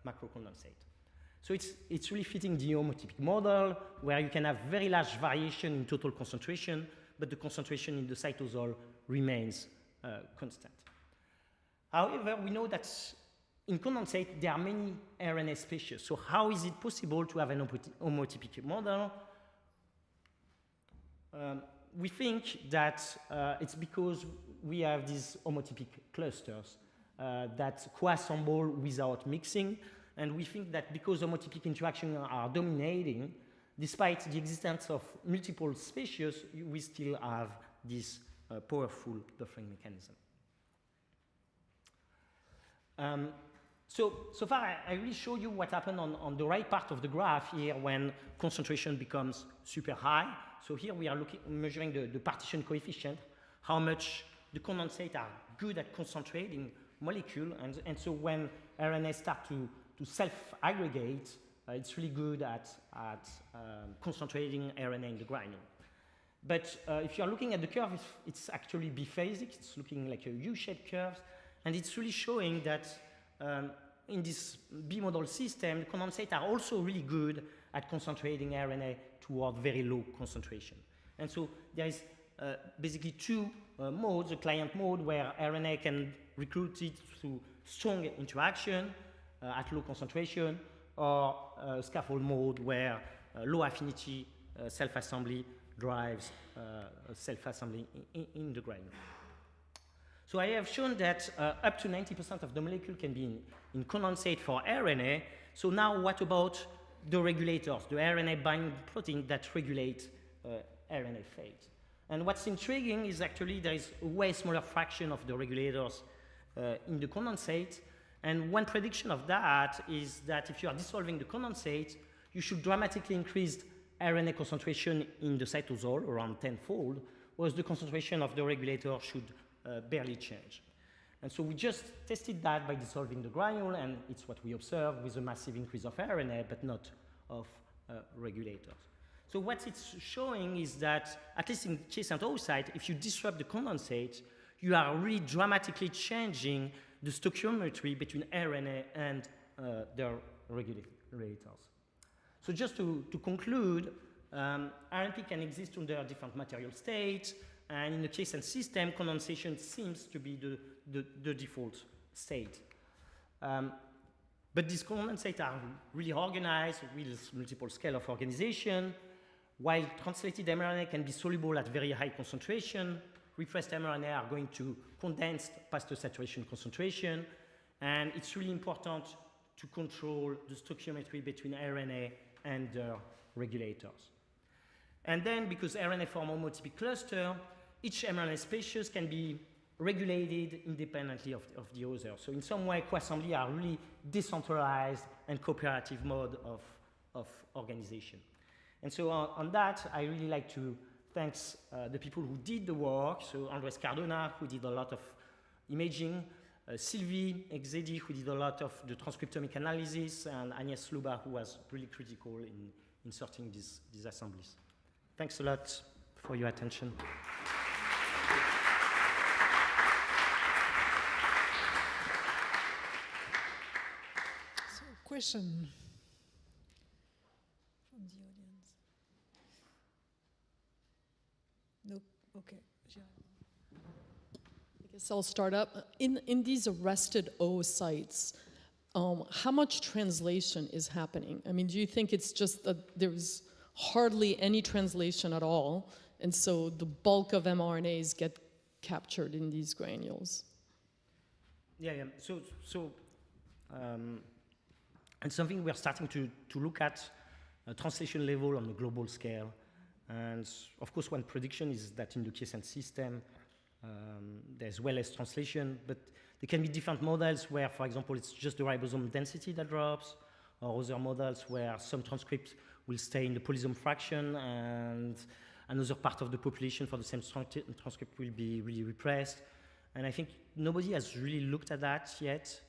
macrocondensate. So it's really fitting the homotypic model, where you can have very large variation in total concentration, but the concentration in the cytosol remains constant. However, we know that in condensate, there are many RNA species. So how is it possible to have an homotypic model? We think that it's because we have these homotypic clusters that co-assemble without mixing. And we think that because homotypic interactions are dominating, despite the existence of multiple species, we still have this powerful buffering mechanism. So far, I really showed you what happened on the right part of the graph here when concentration becomes super high. So here we are measuring the partition coefficient, how much the condensates are good at concentrating molecule. And so when RNA start to self-aggregate, it's really good at concentrating RNA in the granule. But if you're looking at the curve, it's actually biphasic. It's looking like a U-shaped curve. And it's really showing that in this bimodal system, the condensates are also really good at concentrating RNA toward very low concentration. And so there is basically two modes, a client mode where RNA can recruit it through strong interaction at low concentration, or scaffold mode where low affinity self-assembly drives self-assembly in the granule. So I have shown that up to 90% of the molecule can be in condensate for RNA. So now what about the regulators, the RNA binding protein that regulate RNA phase? And what's intriguing is actually there is a way smaller fraction of the regulators in the condensate. And one prediction of that is that if you are dissolving the condensate, you should dramatically increase RNA concentration in the cytosol, around 10-fold, whereas the concentration of the regulator should barely change. And so we just tested that by dissolving the granule, and it's what we observed with a massive increase of RNA, but not of regulators. So what it's showing is that, at least in quiescent oocyte, if you disrupt the condensate, you are really dramatically changing the stoichiometry between RNA and their regulators. So just to conclude, RNP can exist under different material states, and in the quiescent system, condensation seems to be the default state. But these condensates are really organized with multiple scale of organization, while translated mRNA can be soluble at very high concentration. Repressed mRNA are going to condense past the saturation concentration, and it's really important to control the stoichiometry between RNA and their regulators. And then, because RNA form homotypic cluster, each mRNA species can be regulated independently of the other. So in some way, co-assembly are really decentralized and cooperative mode of organization. And so on that, I really like to thank the people who did the work. So Andres Cardona, who did a lot of imaging, Sylvie Exedi, who did a lot of the transcriptomic analysis, and Agnès Luba, who was really critical in inserting these assemblies. Thanks a lot for your attention. So, question from the audience? No, okay. I guess I'll start up. In these arrested oocytes, how much translation is happening? I mean, do you think it's just that there's hardly any translation at all, and so the bulk of mRNAs get captured in these granules? Yeah. So and something we're starting to look at translation level on a global scale. And of course, one prediction is that in the quiescent system, there's well less translation, but there can be different models where, for example, it's just the ribosome density that drops, or other models where some transcript will stay in the polysome fraction and another part of the population for the same transcript will be really repressed. And I think nobody has really looked at that yet.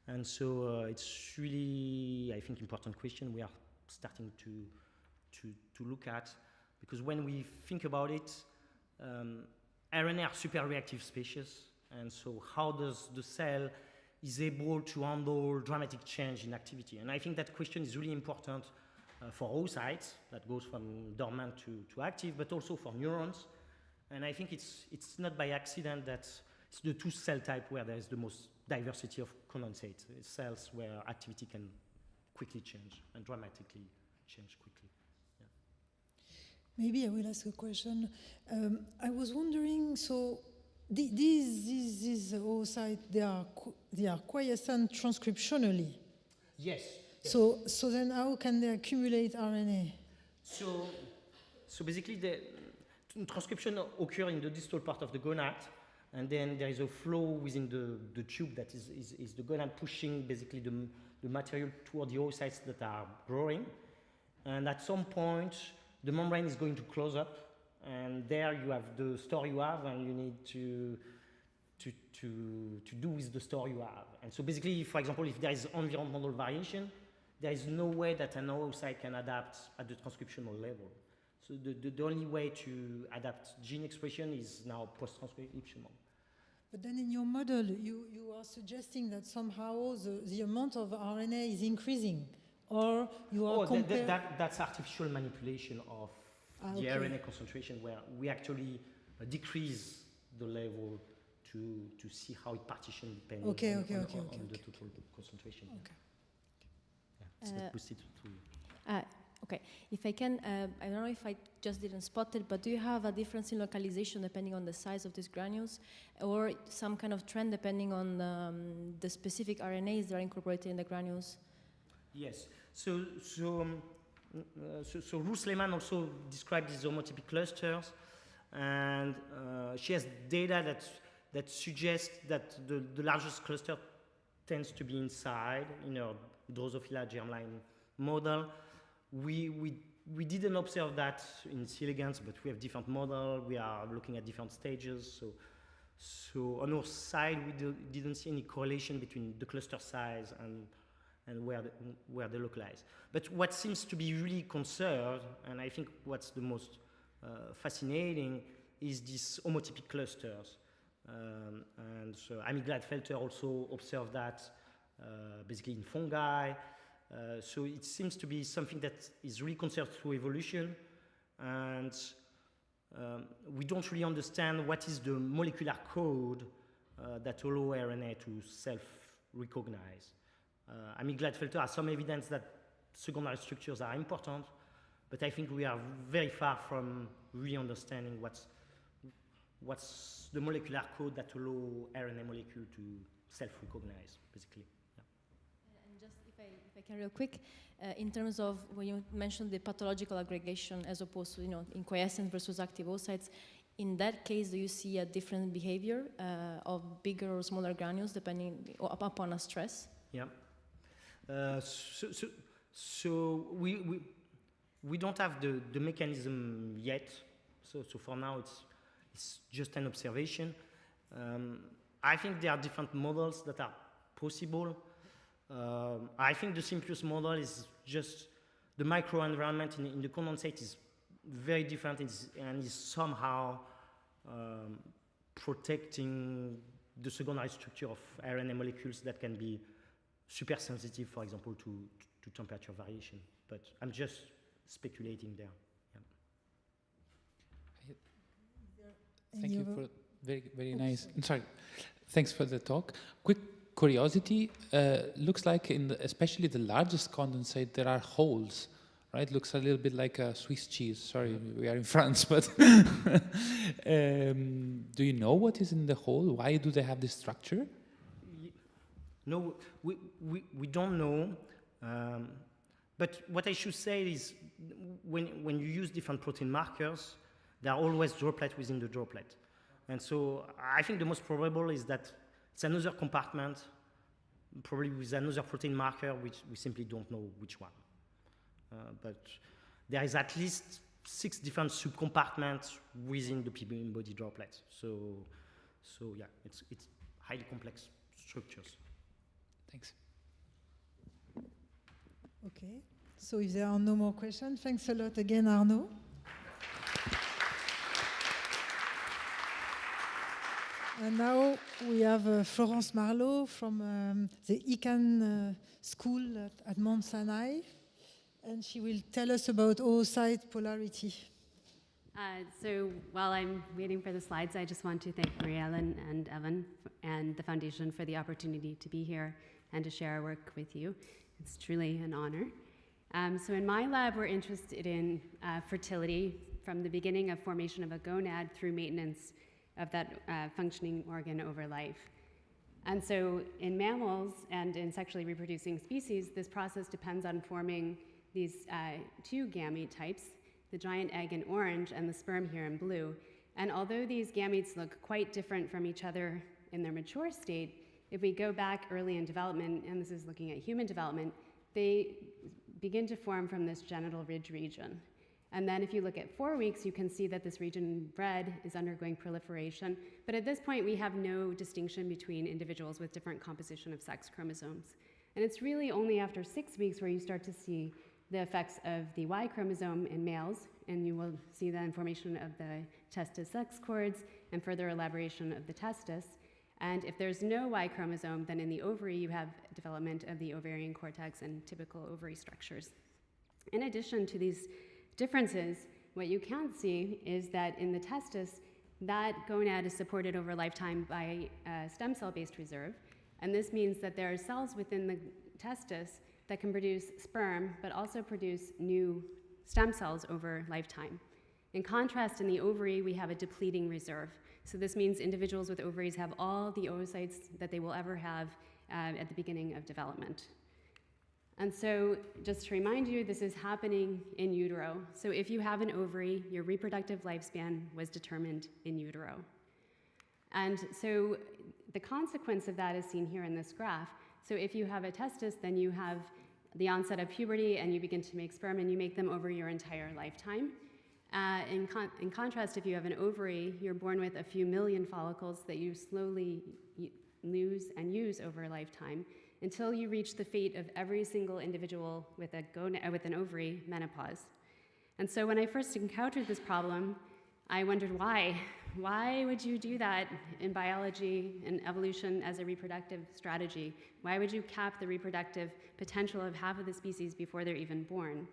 And so it's really, I think, important question we are starting to look at. Because when we think about it, RNA are super reactive species. And so how does the cell is able to handle dramatic change in activity? And I think that question is really important for oocytes, that goes from dormant to active, but also for neurons. And I think it's not by accident that it's the two cell type where there is the most diversity of condensate. It's cells where activity can quickly change and dramatically change quickly. Yeah. Maybe I will ask a question. I was wondering, so these oocytes, they are quiescent transcriptionally. Yes. So then how can they accumulate RNA? So basically the transcription occurs in the distal part of the gonad, and then there is a flow within the tube that is the gonad pushing basically the material toward the oocytes that are growing. And at some point, the membrane is going to close up, and there you have the store you have, and you need to do with the store you have. And so basically, for example, if there is environmental variation, there is no way that an oocyte can adapt at the transcriptional level. So the only way to adapt gene expression is now post-transcriptional. But then in your model, you are suggesting that somehow the amount of RNA is increasing, or you are comparing... That's artificial manipulation of the RNA concentration, where we actually decrease the level to see how it partitions depending on the total concentration. Okay. Okay, if I can, I don't know if I just didn't spot it, but do you have a difference in localization depending on the size of these granules, or some kind of trend depending on the specific RNAs that are incorporated in the granules? Yes. So Ruth Lehmann also described these homotypic clusters, and she has data that suggests that the largest cluster tends to be inside in her Drosophila germline model. We didn't observe that in C. elegans, but we have different models. We are looking at different stages. So on our side, we didn't see any correlation between the cluster size and where they localize. But what seems to be really conserved, and I think what's the most fascinating, is these homotypic clusters. And so Amy Gladfelter also observed that basically in fungi. So it seems to be something that is really conserved through evolution, and we don't really understand what is the molecular code that allow RNA to self-recognize. Amy Gladfelter has some evidence that secondary structures are important, but I think we are very far from really understanding what's the molecular code that allow RNA molecule to self-recognize, basically. And just if I can real quick, in terms of when you mentioned the pathological aggregation as opposed to, in quiescent versus active oocytes, in that case, do you see a different behavior of bigger or smaller granules depending upon a stress? Yeah. So we don't have the mechanism yet. So for now, it's just an observation. I think there are different models that are possible. I think the simplest model is just the microenvironment in the condensate is very different and is somehow protecting the secondary structure of RNA molecules that can be super sensitive, for example, to temperature variation. But I'm just speculating there. Yeah. Thank you for very nice. Sorry, thanks for the talk. Quick curiosity, looks like especially the largest condensate, there are holes, right? Looks a little bit like a Swiss cheese. Sorry, we are in France, but do you know what is in the hole? Why do they have this structure? No, we don't know. But what I should say is when you use different protein markers, there are always droplets within the droplet. And so I think the most probable is that it's another compartment probably with another protein marker, which we simply don't know which one. But there is at least 6 different subcompartments within the PBM body droplets. So yeah, it's highly complex structures. Thanks. Okay, so if there are no more questions, thanks a lot again, Arnaud. And now we have Florence Marlow from the Icahn School at Mount Sinai, and she will tell us about oocyte polarity. So while I'm waiting for the slides, I just want to thank Marie-Hélène and Evan and the Foundation for the opportunity to be here and to share our work with you. It's truly an honor. So in my lab, we're interested in fertility from the beginning of formation of a gonad through maintenance of that functioning organ over life. And so in mammals and in sexually reproducing species, this process depends on forming these 2 gamete types, the giant egg in orange and the sperm here in blue. And although these gametes look quite different from each other in their mature state, if we go back early in development, and this is looking at human development, they begin to form from this genital ridge region. And then if you look at 4 weeks, you can see that this region in red is undergoing proliferation. But at this point, we have no distinction between individuals with different composition of sex chromosomes. And it's really only after 6 weeks where you start to see the effects of the Y chromosome in males, and you will see the formation of the testis sex cords and further elaboration of the testis. And if there's no Y chromosome, then in the ovary you have development of the ovarian cortex and typical ovary structures. In addition to these differences, what you can see is that in the testis, that gonad is supported over lifetime by a stem cell-based reserve. And this means that there are cells within the testis that can produce sperm, but also produce new stem cells over lifetime. In contrast, in the ovary, we have a depleting reserve. So this means individuals with ovaries have all the oocytes that they will ever have at the beginning of development. And so just to remind you, this is happening in utero. So if you have an ovary, your reproductive lifespan was determined in utero. And so the consequence of that is seen here in this graph. So if you have a testis, then you have the onset of puberty and you begin to make sperm, and you make them over your entire lifetime. In contrast, if you have an ovary, you're born with a few million follicles that you slowly lose and use over a lifetime until you reach the fate of every single individual with an ovary, menopause. And so when I first encountered this problem, I wondered why. Why would you do that in biology and evolution as a reproductive strategy? Why would you cap the reproductive potential of half of the species before they're even born?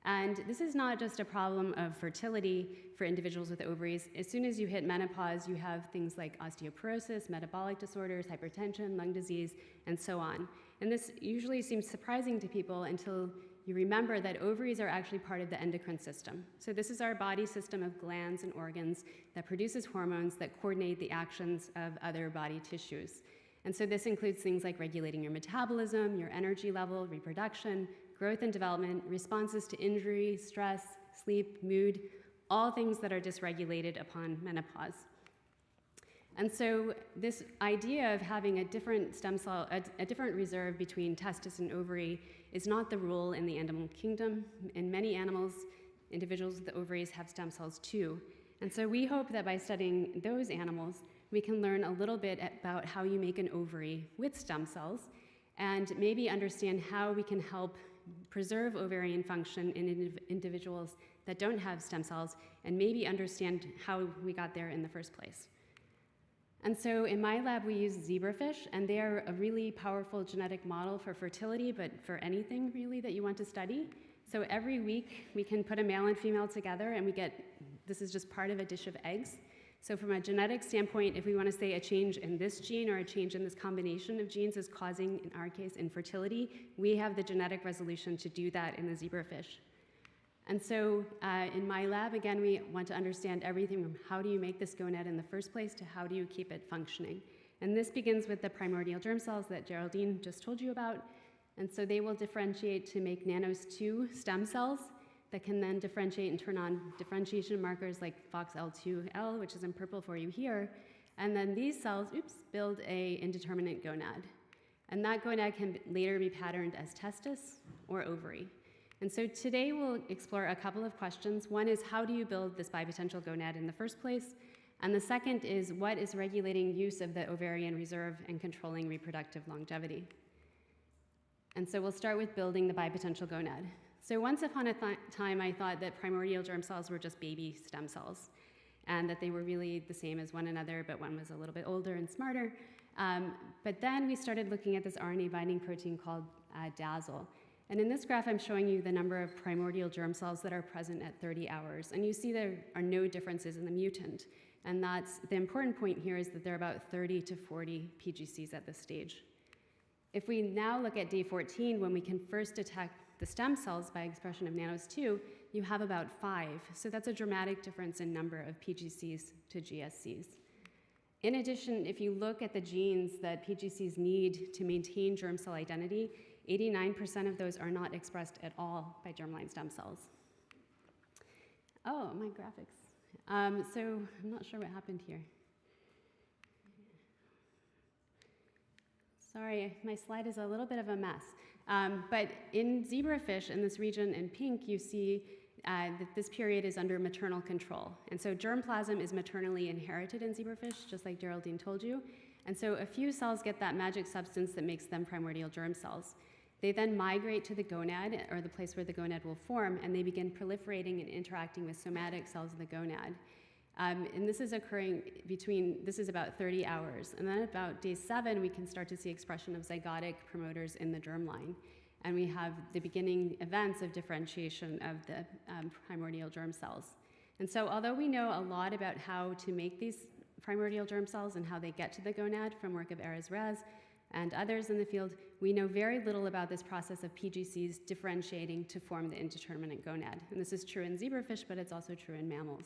And this is not just a problem of fertility for individuals with ovaries. As soon as you hit menopause, you have things like osteoporosis, metabolic disorders, hypertension, lung disease, and so on. And this usually seems surprising to people until you remember that ovaries are actually part of the endocrine system. So this is our body system of glands and organs that produces hormones that coordinate the actions of other body tissues. And so this includes things like regulating your metabolism, your energy level, reproduction, growth and development, responses to injury, stress, sleep, mood, all things that are dysregulated upon menopause. And so this idea of having a different stem cell, a different reserve between testis and ovary is not the rule in the animal kingdom. In many animals, individuals with ovaries have stem cells too. And so we hope that by studying those animals, we can learn a little bit about how you make an ovary with stem cells and maybe understand how we can help preserve ovarian function in individuals that don't have stem cells and maybe understand how we got there in the first place. And so in my lab, we use zebrafish, and they are a really powerful genetic model for fertility, but for anything really that you want to study. So every week, we can put a male and female together, and we get, this is just part of a dish of eggs. So from a genetic standpoint, if we want to say a change in this gene or a change in this combination of genes is causing, in our case, infertility, we have the genetic resolution to do that in the zebrafish. And so in my lab, again, we want to understand everything from how do you make this gonad in the first place to how do you keep it functioning. And this begins with the primordial germ cells that Geraldine just told you about. And so they will differentiate to make nanos2 stem cells that can then differentiate and turn on differentiation markers like FOXL2L, which is in purple for you here. And then these cells, build a indeterminate gonad. And that gonad can later be patterned as testis or ovary. And so today we'll explore a couple of questions. One is, how do you build this bipotential gonad in the first place? And the second is, what is regulating use of the ovarian reserve and controlling reproductive longevity? And so we'll start with building the bipotential gonad. So once upon a time, I thought that primordial germ cells were just baby stem cells, and that they were really the same as one another, but one was a little bit older and smarter. But then we started looking at this RNA binding protein called DAZL. And in this graph, I'm showing you the number of primordial germ cells that are present at 30 hours. And you see there are no differences in the mutant. And that's the important point here, is that there are about 30 to 40 PGCs at this stage. If we now look at day 14, when we can first detect the stem cells by expression of nanos2, you have about 5. So that's a dramatic difference in number of PGCs to GSCs. In addition, if you look at the genes that PGCs need to maintain germ cell identity, 89% of those are not expressed at all by germline stem cells. Oh, my graphics. So I'm not sure what happened here. Sorry, my slide is a little bit of a mess. But in zebrafish, in this region in pink, you see that this period is under maternal control. And so germplasm is maternally inherited in zebrafish, just like Geraldine told you. And so a few cells get that magic substance that makes them primordial germ cells. They then migrate to the gonad, or the place where the gonad will form, and they begin proliferating and interacting with somatic cells of the gonad. And this is occurring this is about 30 hours. And then about day 7, we can start to see expression of zygotic promoters in the germline. And we have the beginning events of differentiation of the primordial germ cells. And so although we know a lot about how to make these primordial germ cells and how they get to the gonad from work of Erez-Rez and others in the field, we know very little about this process of PGCs differentiating to form the indeterminate gonad. And this is true in zebrafish, but it's also true in mammals.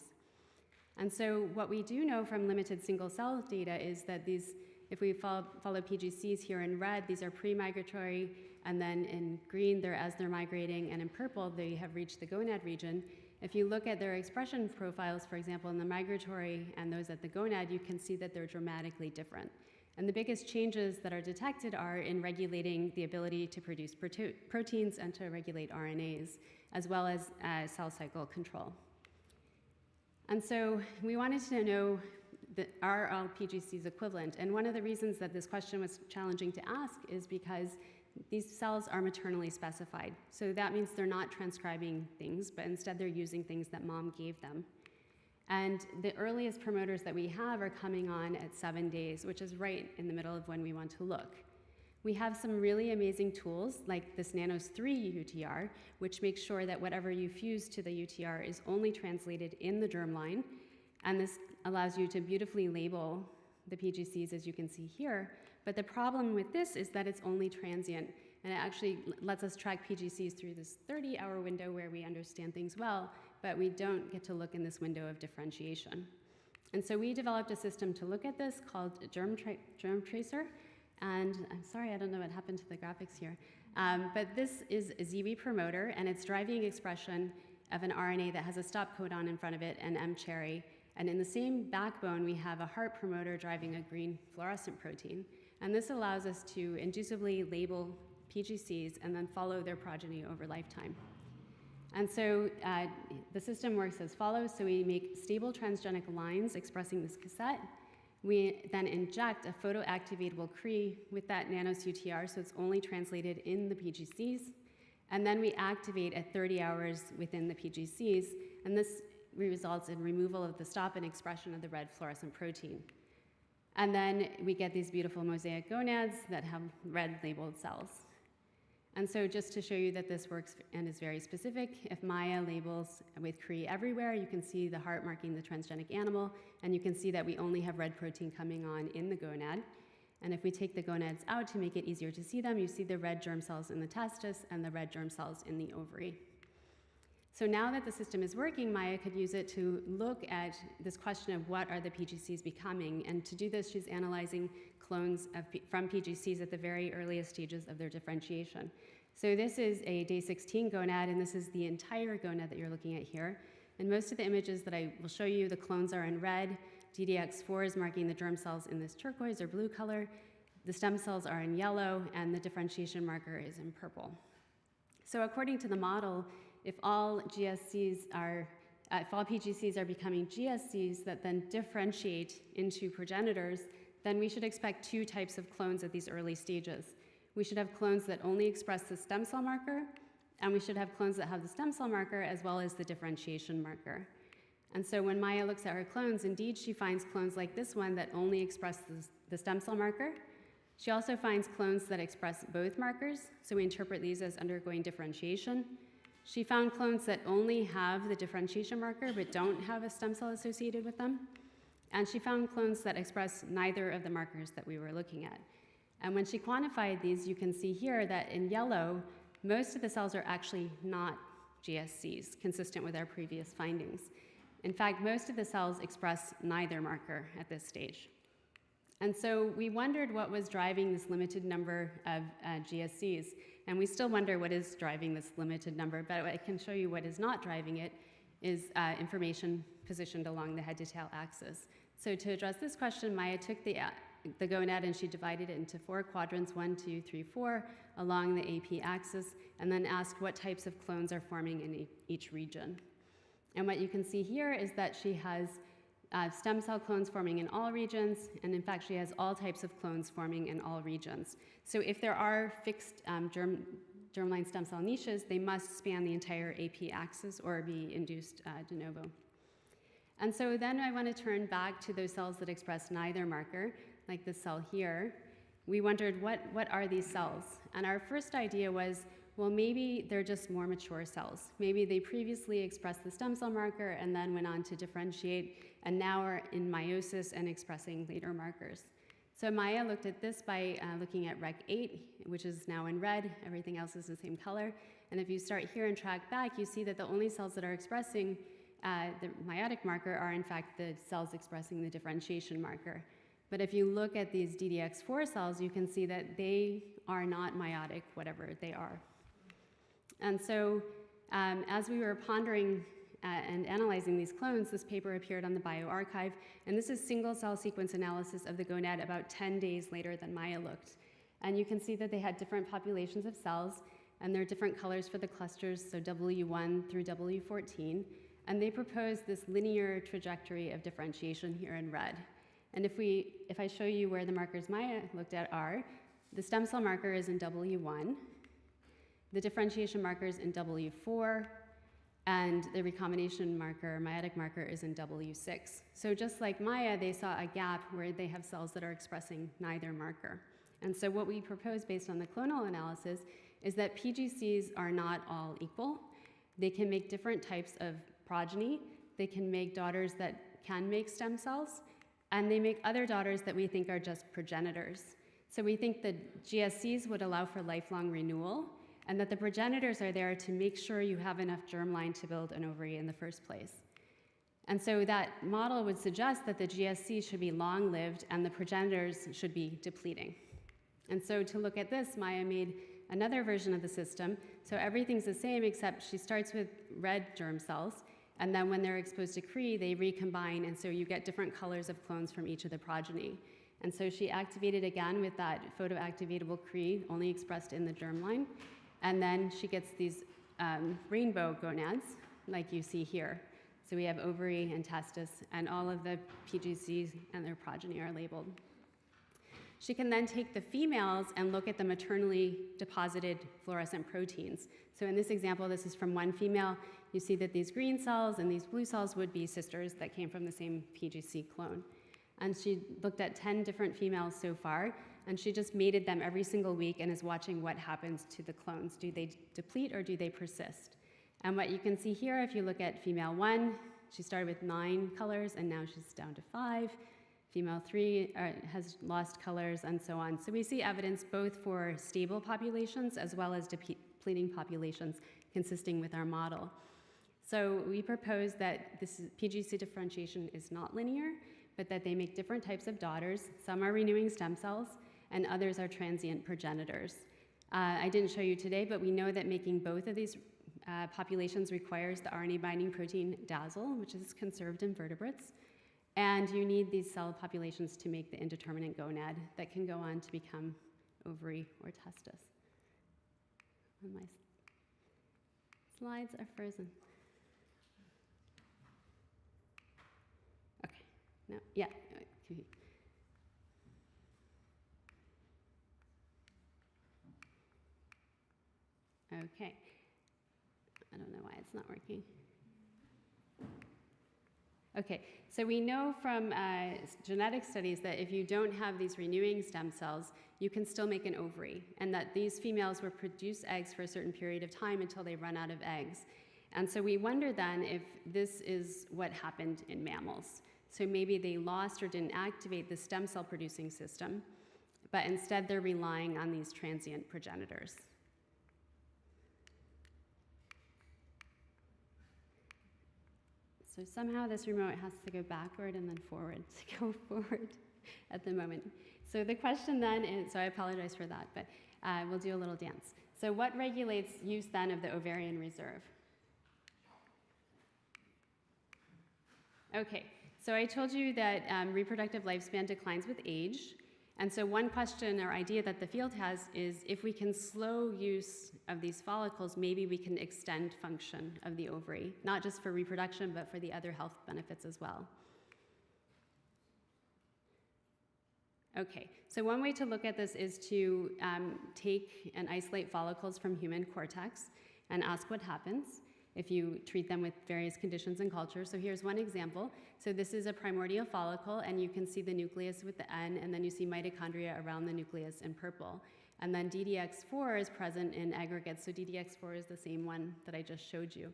And so what we do know from limited single cell data is that these, if we follow PGCs here in red, these are pre-migratory, and then in green, they're as they're migrating, and in purple, they have reached the gonad region. If you look at their expression profiles, for example, in the migratory and those at the gonad, you can see that they're dramatically different. And the biggest changes that are detected are in regulating the ability to produce proteins and to regulate RNAs, as well as cell cycle control. And so we wanted to know, are all PGCs equivalent? And one of the reasons that this question was challenging to ask is because these cells are maternally specified. So that means they're not transcribing things, but instead they're using things that mom gave them. And the earliest promoters that we have are coming on at 7 days, which is right in the middle of when we want to look. We have some really amazing tools like this nanos3 UTR, which makes sure that whatever you fuse to the UTR is only translated in the germline. And this allows you to beautifully label the PGCs, as you can see here. But the problem with this is that it's only transient. And it actually lets us track PGCs through this 30-hour window where we understand things well, but we don't get to look in this window of differentiation. And so we developed a system to look at this called Germ Tracer. And I'm sorry, I don't know what happened to the graphics here. But this is a ZV promoter, and it's driving expression of an RNA that has a stop codon in front of it and M-cherry. And in the same backbone, we have a heart promoter driving a green fluorescent protein. And this allows us to inducibly label PGCs and then follow their progeny over lifetime. And so the system works as follows. So we make stable transgenic lines expressing this cassette. We then inject a photoactivatable Cree with that nanos UTR, so it's only translated in the PGCs. And then we activate at 30 hours within the PGCs, and this results in removal of the stop and expression of the red fluorescent protein. And then we get these beautiful mosaic gonads that have red labeled cells. And so just to show you that this works and is very specific, if Maya labels with Cree everywhere, you can see the heart marking the transgenic animal, and you can see that we only have red protein coming on in the gonad. And if we take the gonads out to make it easier to see them, you see the red germ cells in the testis and the red germ cells in the ovary. So now that the system is working, Maya could use it to look at this question of what are the PGCs becoming. And to do this, she's analyzing clones from PGCs at the very earliest stages of their differentiation. So this is a day 16 gonad, and this is the entire gonad that you're looking at here. And most of the images that I will show you, the clones are in red. DDX4 is marking the germ cells in this turquoise or blue color. The stem cells are in yellow, and the differentiation marker is in purple. So according to the model, if all PGCs are becoming GSCs that then differentiate into progenitors, then we should expect two types of clones at these early stages. We should have clones that only express the stem cell marker, and we should have clones that have the stem cell marker as well as the differentiation marker. And so when Maya looks at her clones, indeed she finds clones like this one that only express the stem cell marker. She also finds clones that express both markers, so we interpret these as undergoing differentiation. She found clones that only have the differentiation marker but don't have a stem cell associated with them. And she found clones that express neither of the markers that we were looking at. And when she quantified these, you can see here that in yellow, most of the cells are actually not GSCs, consistent with our previous findings. In fact, most of the cells express neither marker at this stage. And so we wondered what was driving this limited number of GSCs. And we still wonder what is driving this limited number, but I can show you what is not driving it is information positioned along the head-to-tail axis. So to address this question, Maya took the gonad and she divided it into 4 quadrants, 1, 2, 3, 4, along the AP axis, and then asked what types of clones are forming in each region. And what you can see here is that she has stem cell clones forming in all regions, and in fact, she has all types of clones forming in all regions. So if there are fixed germline stem cell niches, they must span the entire AP axis or be induced de novo. And so then I want to turn back to those cells that express neither marker, like this cell here. We wondered, what are these cells? And our first idea was, well, maybe they're just more mature cells. Maybe they previously expressed the stem cell marker and then went on to differentiate, and now are in meiosis and expressing later markers. So Maya looked at this by looking at Rec8, which is now in red. Everything else is the same color. And if you start here and track back, you see that the only cells that are expressing the meiotic marker are, in fact, the cells expressing the differentiation marker. But if you look at these DDX4 cells, you can see that they are not meiotic, whatever they are. And so as we were pondering and analyzing these clones, this paper appeared on the bioRxiv, and this is single-cell sequence analysis of the gonad about 10 days later than Maya looked. And you can see that they had different populations of cells, and there are different colors for the clusters, so W1 through W14, and they proposed this linear trajectory of differentiation here in red. And if I show you where the markers Maya looked at are, the stem cell marker is in W1, the differentiation marker is in W4, and the recombination marker, meiotic marker, is in W6. So just like Maya, they saw a gap where they have cells that are expressing neither marker. And so what we propose based on the clonal analysis is that PGCs are not all equal. They can make different types of progeny. They can make daughters that can make stem cells, and they make other daughters that we think are just progenitors. So we think that GSCs would allow for lifelong renewal, and that the progenitors are there to make sure you have enough germline to build an ovary in the first place. And so that model would suggest that the GSC should be long-lived and the progenitors should be depleting. And so to look at this, Maya made another version of the system. So everything's the same except she starts with red germ cells, and then when they're exposed to Cre, they recombine, and so you get different colors of clones from each of the progeny. And so she activated again with that photoactivatable Cre, only expressed in the germline. And then she gets these rainbow gonads, like you see here. So we have ovary and testis, and all of the PGCs and their progeny are labeled. She can then take the females and look at the maternally deposited fluorescent proteins. So in this example, this is from one female. You see that these green cells and these blue cells would be sisters that came from the same PGC clone. And she looked at 10 different females so far, and she just mated them every single week and is watching what happens to the clones. Do they deplete or do they persist? And what you can see here, if you look at female 1, she started with 9 colors, and now she's down to 5. Female 3 has lost colors, and so on. So we see evidence both for stable populations as well as depleting populations consisting with our model. So we propose that this PGC differentiation is not linear, but that they make different types of daughters. Some are renewing stem cells, and others are transient progenitors. I didn't show you today, but we know that making both of these populations requires the RNA binding protein DAZL, which is conserved in vertebrates. And you need these cell populations to make the indeterminate gonad that can go on to become ovary or testis. And my slides are frozen. Okay, no, yeah. Okay, I don't know why it's not working. Okay, so we know from genetic studies that if you don't have these renewing stem cells, you can still make an ovary, and that these females will produce eggs for a certain period of time until they run out of eggs. And so we wonder then if this is what happened in mammals. So maybe they lost or didn't activate the stem cell producing system, but instead they're relying on these transient progenitors. So somehow this remote has to go backward and then forward to go forward at the moment. So the question then is, so I apologize for that, but we'll do a little dance. So what regulates use then of the ovarian reserve? Okay, so I told you that reproductive lifespan declines with age. And so one question or idea that the field has is if we can slow use of these follicles, maybe we can extend function of the ovary, not just for reproduction, but for the other health benefits as well. Okay, so one way to look at this is to take and isolate follicles from human cortex and ask what happens if you treat them with various conditions and cultures. So here's one example. So this is a primordial follicle, and you can see the nucleus with the N, and then you see mitochondria around the nucleus in purple. And then DDX4 is present in aggregates, so DDX4 is the same one that I just showed you.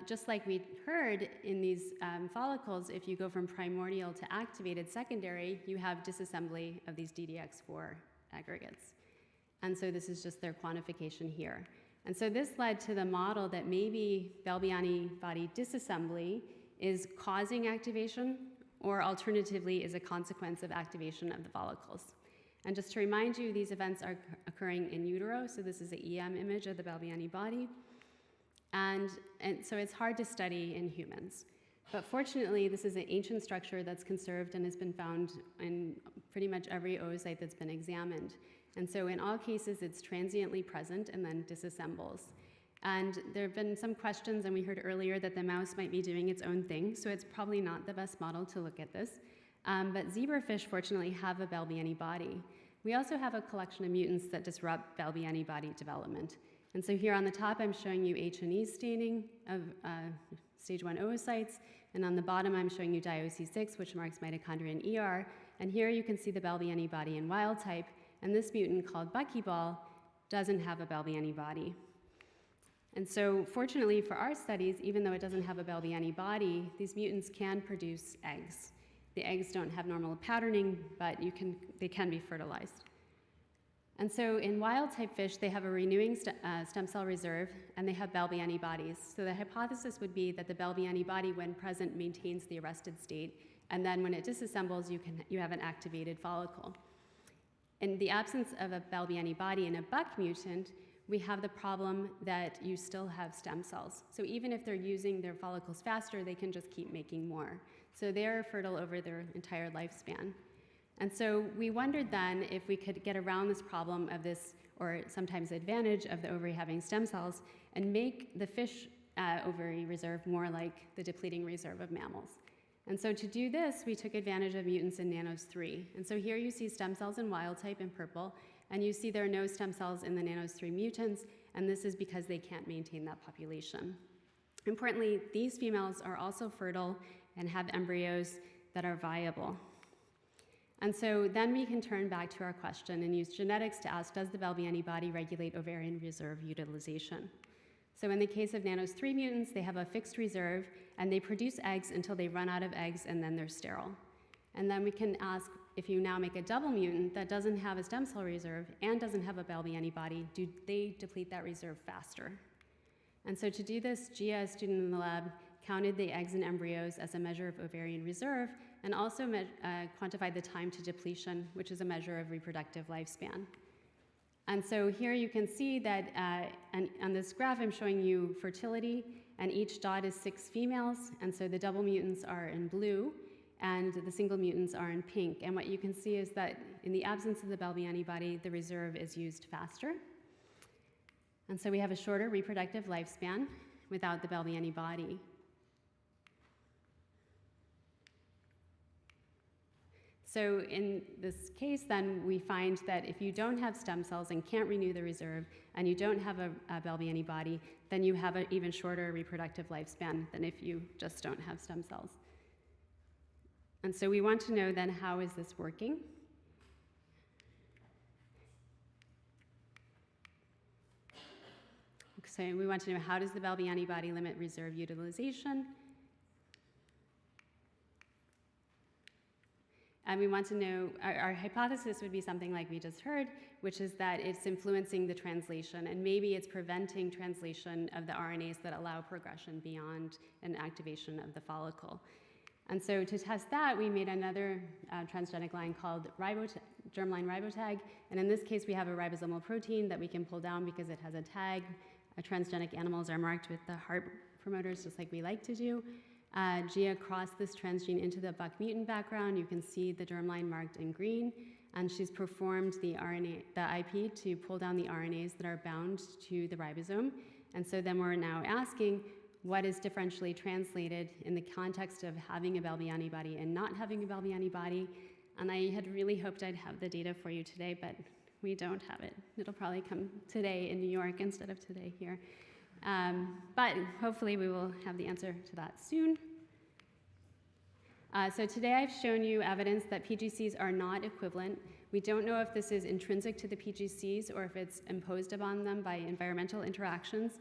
Just like we heard in these follicles, if you go from primordial to activated secondary, you have disassembly of these DDX4 aggregates. And so this is just their quantification here. And so this led to the model that maybe Balbiani body disassembly is causing activation, or alternatively is a consequence of activation of the follicles. And just to remind you, these events are occurring in utero, so this is an EM image of the Balbiani body. And so it's hard to study in humans. But fortunately, this is an ancient structure that's conserved and has been found in pretty much every oocyte that's been examined. And so in all cases, it's transiently present and then disassembles. And there have been some questions, and we heard earlier that the mouse might be doing its own thing, so it's probably not the best model to look at this. But zebrafish, fortunately, have a Balbiani body. We also have a collection of mutants that disrupt Balbiani body development. And so here on the top, I'm showing you H&E staining of stage 1 oocytes, and on the bottom, I'm showing you DIOC6, which marks mitochondria and ER. And here you can see the Balbiani body in wild type, and this mutant called buckyball doesn't have a Balbiani body. And so fortunately for our studies, even though it doesn't have a Balbiani body, these mutants can produce eggs. The eggs don't have normal patterning, but they can be fertilized. And so in wild type fish, they have a renewing stem cell reserve, and they have Balbiani bodies. So the hypothesis would be that the Balbiani body, when present, maintains the arrested state, and then when it disassembles, you have an activated follicle. In the absence of a Balbiani body in a buck mutant, we have the problem that you still have stem cells. So even if they're using their follicles faster, they can just keep making more. So they're fertile over their entire lifespan. And so we wondered then if we could get around this problem of this, or sometimes advantage of the ovary having stem cells, and make the fish ovary reserve more like the depleting reserve of mammals. And so to do this, we took advantage of mutants in nanos3. And so here you see stem cells in wild type in purple, and you see there are no stem cells in the nanos3 mutants, and this is because they can't maintain that population. Importantly, these females are also fertile and have embryos that are viable. And so then we can turn back to our question and use genetics to ask, does the Balbiani body regulate ovarian reserve utilization? So in the case of nanos3 mutants, they have a fixed reserve, and they produce eggs until they run out of eggs, and then they're sterile. And then we can ask, if you now make a double mutant that doesn't have a stem cell reserve and doesn't have a Balbiani body, do they deplete that reserve faster? And so to do this, Gia, a student in the lab, counted the eggs and embryos as a measure of ovarian reserve, and also quantified the time to depletion, which is a measure of reproductive lifespan. And so here you can see that on this graph, I'm showing you fertility, and each dot is 6 females, and so the double mutants are in blue, and the single mutants are in pink. And what you can see is that in the absence of the Bellby antibody, the reserve is used faster. And so we have a shorter reproductive lifespan without the Bellby antibody. So in this case, then, we find that if you don't have stem cells and can't renew the reserve, and you don't have a Bellby antibody, then you have an even shorter reproductive lifespan than if you just don't have stem cells. And so we want to know then, how is this working? So we want to know, how does the Bellby antibody limit reserve utilization? And we want to know, our hypothesis would be something like we just heard, which is that it's influencing the translation, and maybe it's preventing translation of the RNAs that allow progression beyond an activation of the follicle. And so to test that, we made another transgenic line called germline ribotag, and in this case we have a ribosomal protein that we can pull down because it has a tag. Transgenic animals are marked with the heart promoters, just like we like to do. Gia crossed this transgene into the buck mutant background. You can see the germline marked in green, and she's performed the IP to pull down the RNAs that are bound to the ribosome. And so then we're now asking, what is differentially translated in the context of having a Bellby antibody and not having a Bellby antibody? And I had really hoped I'd have the data for you today, but we don't have it. It'll probably come today in New York instead of today here. But hopefully we will have the answer to that soon. So today I've shown you evidence that PGCs are not equivalent. We don't know if this is intrinsic to the PGCs or if it's imposed upon them by environmental interactions.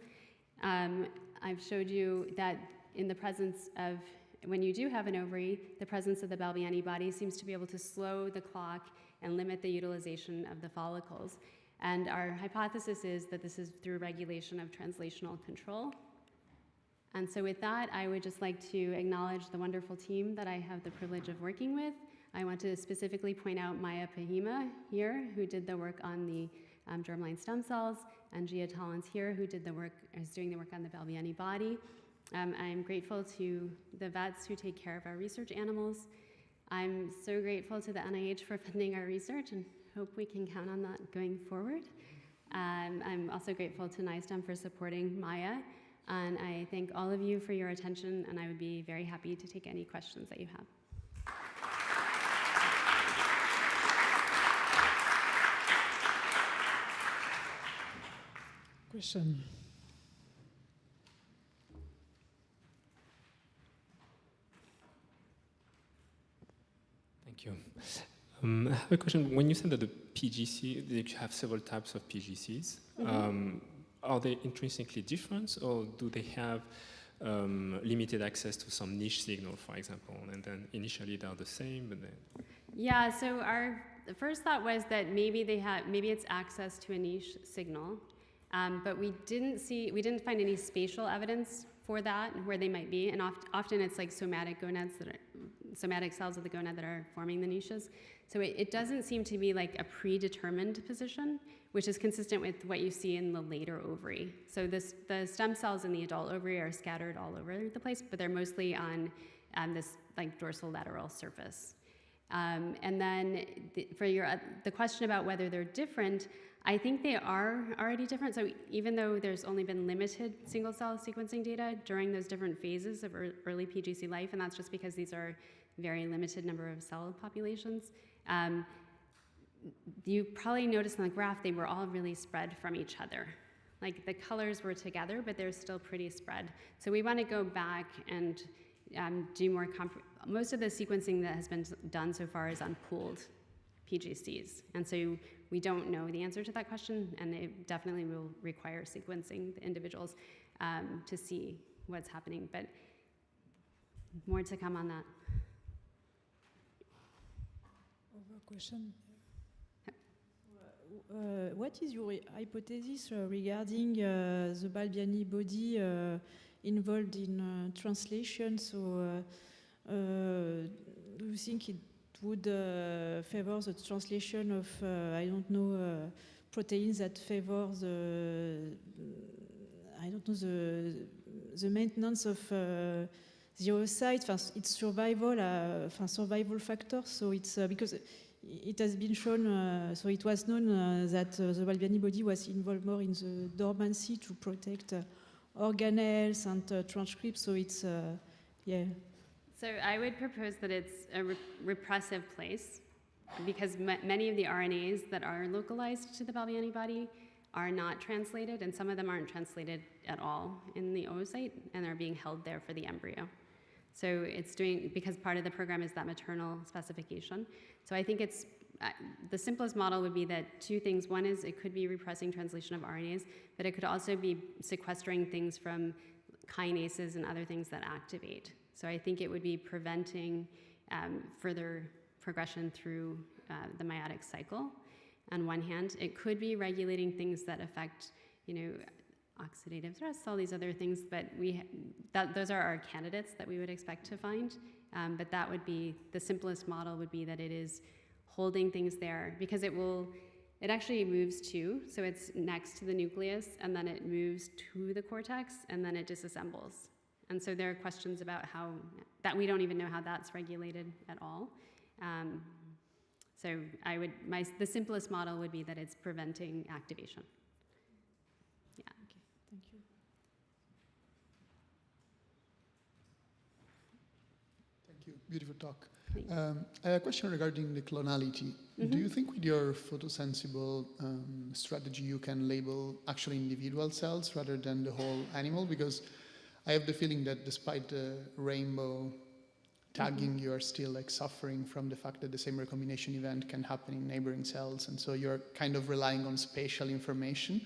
I've showed you that in the presence of, when you do have an ovary, the presence of the Bellby antibody seems to be able to slow the clock and limit the utilization of the follicles. And our hypothesis is that this is through regulation of translational control. And so with that, I would just like to acknowledge the wonderful team that I have the privilege of working with. I want to specifically point out Maya Pahima here, who did the work on the germline stem cells, and Gia Tollins here, who did the work, is doing the work on the Bellby antibody. I'm grateful to the vets who take care of our research animals. I'm so grateful to the NIH for funding our research, and hope we can count on that going forward. I'm also grateful to NISTEM for supporting Maya, and I thank all of you for your attention, and I would be very happy to take any questions that you have. Question. Thank you. I have a question. When you said that the PGC, that you have several types of PGCs, are they intrinsically different, or do they have limited access to some niche signal, for example, and then initially they're the same, but then... Yeah, so our first thought was that maybe it's access to a niche signal, but we didn't find any spatial evidence for that, where they might be, and often it's like somatic gonads somatic cells of the gonad that are forming the niches. So it doesn't seem to be like a predetermined position, which is consistent with what you see in the later ovary. So the stem cells in the adult ovary are scattered all over the place, but they're mostly on this like dorsolateral surface. And then for the question about whether they're different, I think they are already different. So even though there's only been limited single cell sequencing data during those different phases of early PGC life, and that's just because these are very limited number of cell populations, you probably noticed on the graph they were all really spread from each other. Like the colors were together, but they're still pretty spread. So we want to go back and do more most of the sequencing that has been done so far is on pooled PGCs. And so we don't know the answer to that question, and it definitely will require sequencing the individuals to see what's happening, but more to come on that. Over question. What is your hypothesis regarding the Bellby antibody involved in translation? So do you think it would favor the translation of, I don't know, proteins that favor the maintenance of the oocyte, its survival factor. So it's because it has been shown, so it was known that the Balbiani body was involved more in the dormancy to protect organelles and transcripts. So it's, yeah. So I would propose that it's a repressive place, because many of the RNAs that are localized to the Balbiani body are not translated, and some of them aren't translated at all in the oocyte, and are being held there for the embryo. So it's doing, because part of the program is that maternal specification. So I think it's, the simplest model would be that two things. One is it could be repressing translation of RNAs, but it could also be sequestering things from kinases and other things that activate. So I think it would be preventing further progression through the meiotic cycle. On one hand, it could be regulating things that affect, oxidative stress, all these other things, but those are our candidates that we would expect to find. But that would be, the simplest model would be that it is holding things there, because it actually moves too. So it's next to the nucleus, and then it moves to the cortex, and then it disassembles. And so there are questions about how, that we don't even know how that's regulated at all. So the simplest model would be that it's preventing activation. Yeah. Okay, thank you. Thank you, beautiful talk. I have a question regarding the clonality. Do you think with your photosensible strategy you can label actually individual cells rather than the whole animal? Because I have the feeling that despite the rainbow tagging, you are still suffering from the fact that the same recombination event can happen in neighboring cells, and so you're kind of relying on spatial information,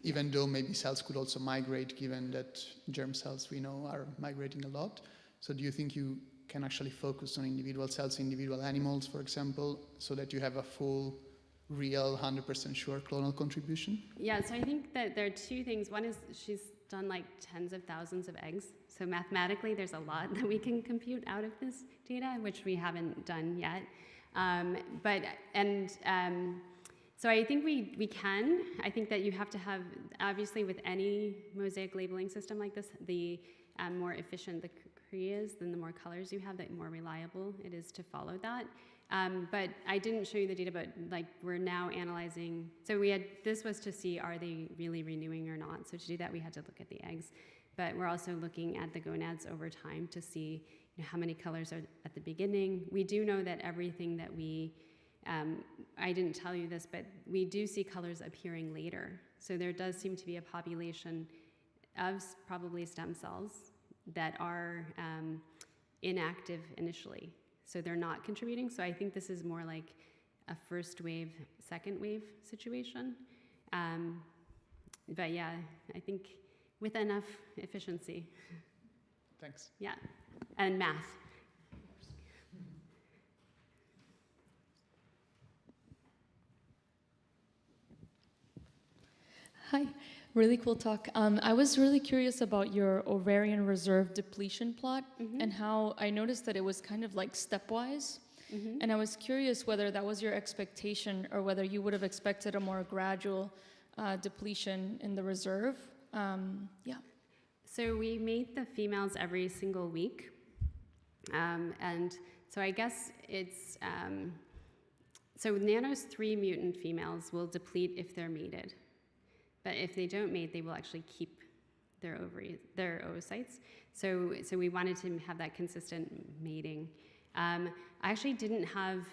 even though maybe cells could also migrate, given that germ cells we know are migrating a lot. So do you think you can actually focus on individual cells, individual animals, for example, so that you have a full, real, 100% sure clonal contribution? Yeah, so I think that there are two things. One is she's done tens of thousands of eggs. So mathematically, there's a lot that we can compute out of this data, which we haven't done yet. So I think we can. I think that you have to have, obviously with any mosaic labeling system like this, the more efficient the Cree is, then the more colors you have, the more reliable it is to follow that. But I didn't show you the data, but we're now analyzing. So this was to see, are they really renewing or not? So to do that, we had to look at the eggs. But we're also looking at the gonads over time to see how many colors are at the beginning. We do know that everything that I didn't tell you this, but we do see colors appearing later. So there does seem to be a population of probably stem cells that are inactive initially. So they're not contributing. So I think this is more like a first wave, second wave situation. But yeah, I think with enough efficiency. Thanks. Yeah, and math. Hi, really cool talk. I was really curious about your ovarian reserve depletion plot and how I noticed that it was kind of stepwise. And I was curious whether that was your expectation or whether you would have expected a more gradual depletion in the reserve. Yeah. So we mate the females every single week. And so I guess it's, so Nano's 3 mutant females will deplete if they're mated. But if they don't mate, they will actually keep their oocytes. So we wanted to have that consistent mating. I actually didn't have,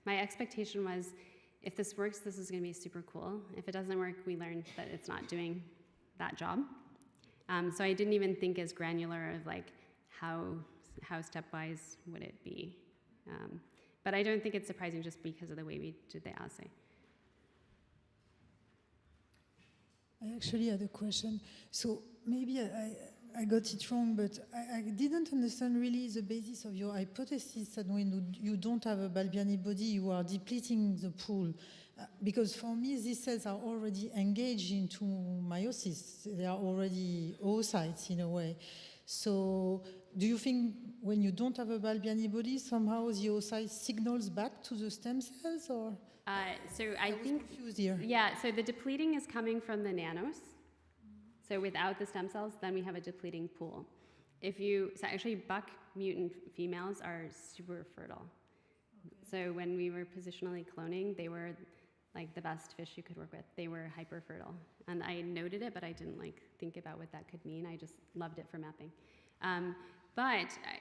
my expectation was, if this works, this is gonna be super cool. If it doesn't work, we learned that it's not doing that job. So I didn't even think as granular of how stepwise would it be. But I don't think it's surprising just because of the way we did the assay. I actually had a question. So maybe I got it wrong, but I didn't understand really the basis of your hypothesis that when you don't have a Balbiani body, you are depleting the pool. Because for me, these cells are already engaged into meiosis. They are already oocytes in a way. So do you think when you don't have a Balbiani body, somehow the oocyte signals back to the stem cells, or? So I think, confused here. Yeah, so the depleting is coming from the nanos. So without the stem cells, then we have a depleting pool. So actually buck mutant females are super fertile. So when we were positionally cloning, they were like the best fish you could work with. They were hyper fertile. And I noted it, but I didn't like think about what that could mean. I just loved it for mapping.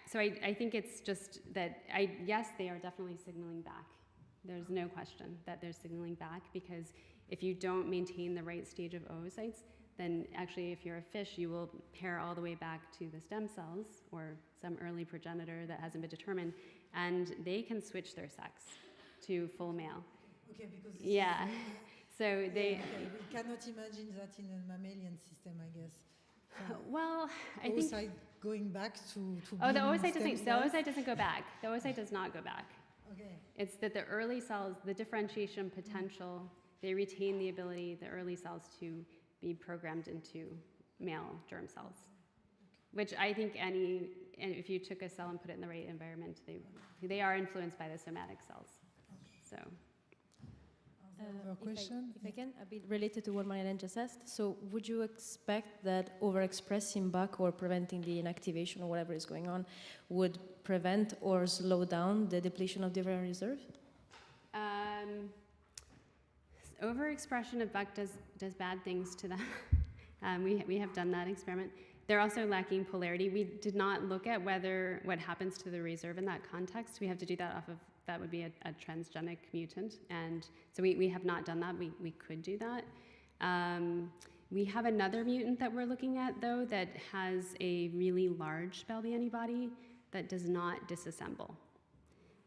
So I think it's just that, yes, they are definitely signaling back. There's no question that they're signaling back, because if you don't maintain the right stage of oocytes, then actually if you're a fish, you will pair all the way back to the stem cells or some early progenitor that hasn't been determined, and they can switch their sex to full male. Okay, because yeah. So they. We cannot imagine that in a mammalian system, I guess. Well, I think. Oocyte going back to. Oh, the oocyte doesn't go back. The oocyte does not go back. Okay. It's that the early cells, the differentiation potential, they retain the ability, the early cells, to be programmed into male germ cells, which I think and if you took a cell and put it in the right environment, they are influenced by the somatic cells. So. If I can, a bit related to what Marie-Hélène just asked. So would you expect that overexpressing BAC or preventing the inactivation or whatever is going on would prevent or slow down the depletion of the ovarian reserve? Overexpression of BAC does bad things to them. We have done that experiment. They're also lacking polarity. We did not look at what happens to the reserve in that context. We have to do that off of, that would be a transgenic mutant. And so we have not done that. We could do that. We have another mutant that we're looking at, though, that has a really large Bellby antibody that does not disassemble.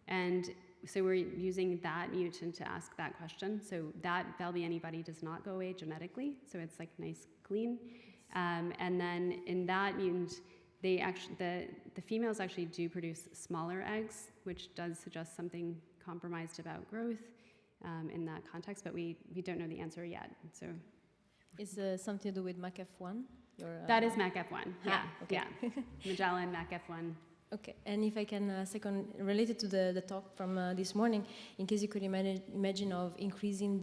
And so we're using that mutant to ask that question. So that Bellby antibody does not go away genetically, so it's like nice, clean. And then in that mutant, they actually, the females actually do produce smaller eggs, which does suggest something compromised about growth in that context, but we don't know the answer yet. So, is something to do with MACF1? That is MACF1. Yeah, okay. Yeah. Magellan, MACF1. Okay, and if I can second, related to the talk from this morning, in case you could imagine of increasing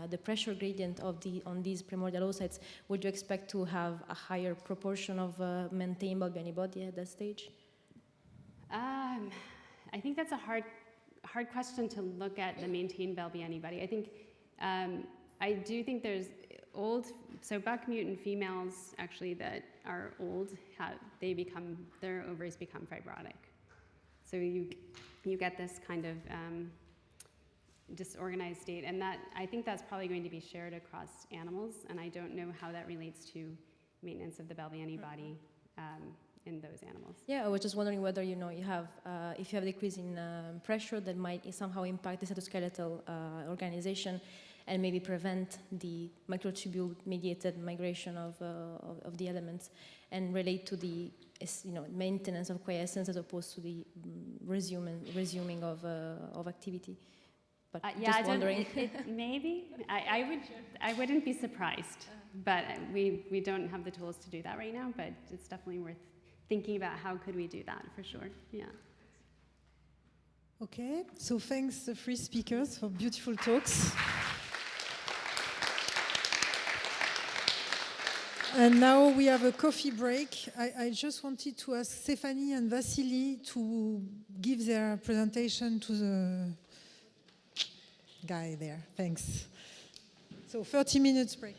the pressure gradient on these primordial oocytes, would you expect to have a higher proportion of maintained Bellby antibody at that stage? I think that's a hard question to look at the maintained Bellby antibody. I think I do think there's so BAC mutant females actually that are old, their ovaries become fibrotic. So you get this kind of disorganized state, and that I think that's probably going to be shared across animals, and I don't know how that relates to maintenance of the Bellby antibody in those animals. Yeah, I was just wondering whether you have if you have decrease in pressure that might somehow impact the cytoskeletal organization, and maybe prevent the microtubule-mediated migration of the elements, and relate to the maintenance of quiescence as opposed to the resuming of activity. But just wondering. Maybe I wouldn't be surprised, but we don't have the tools to do that right now. But it's definitely worth thinking about how could we do that for sure. Yeah. Okay, so thanks the three speakers for beautiful talks. And now we have a coffee break. I just wanted to ask Stephanie and Vasily to give their presentation to the guy there. Thanks. So 30 minutes break.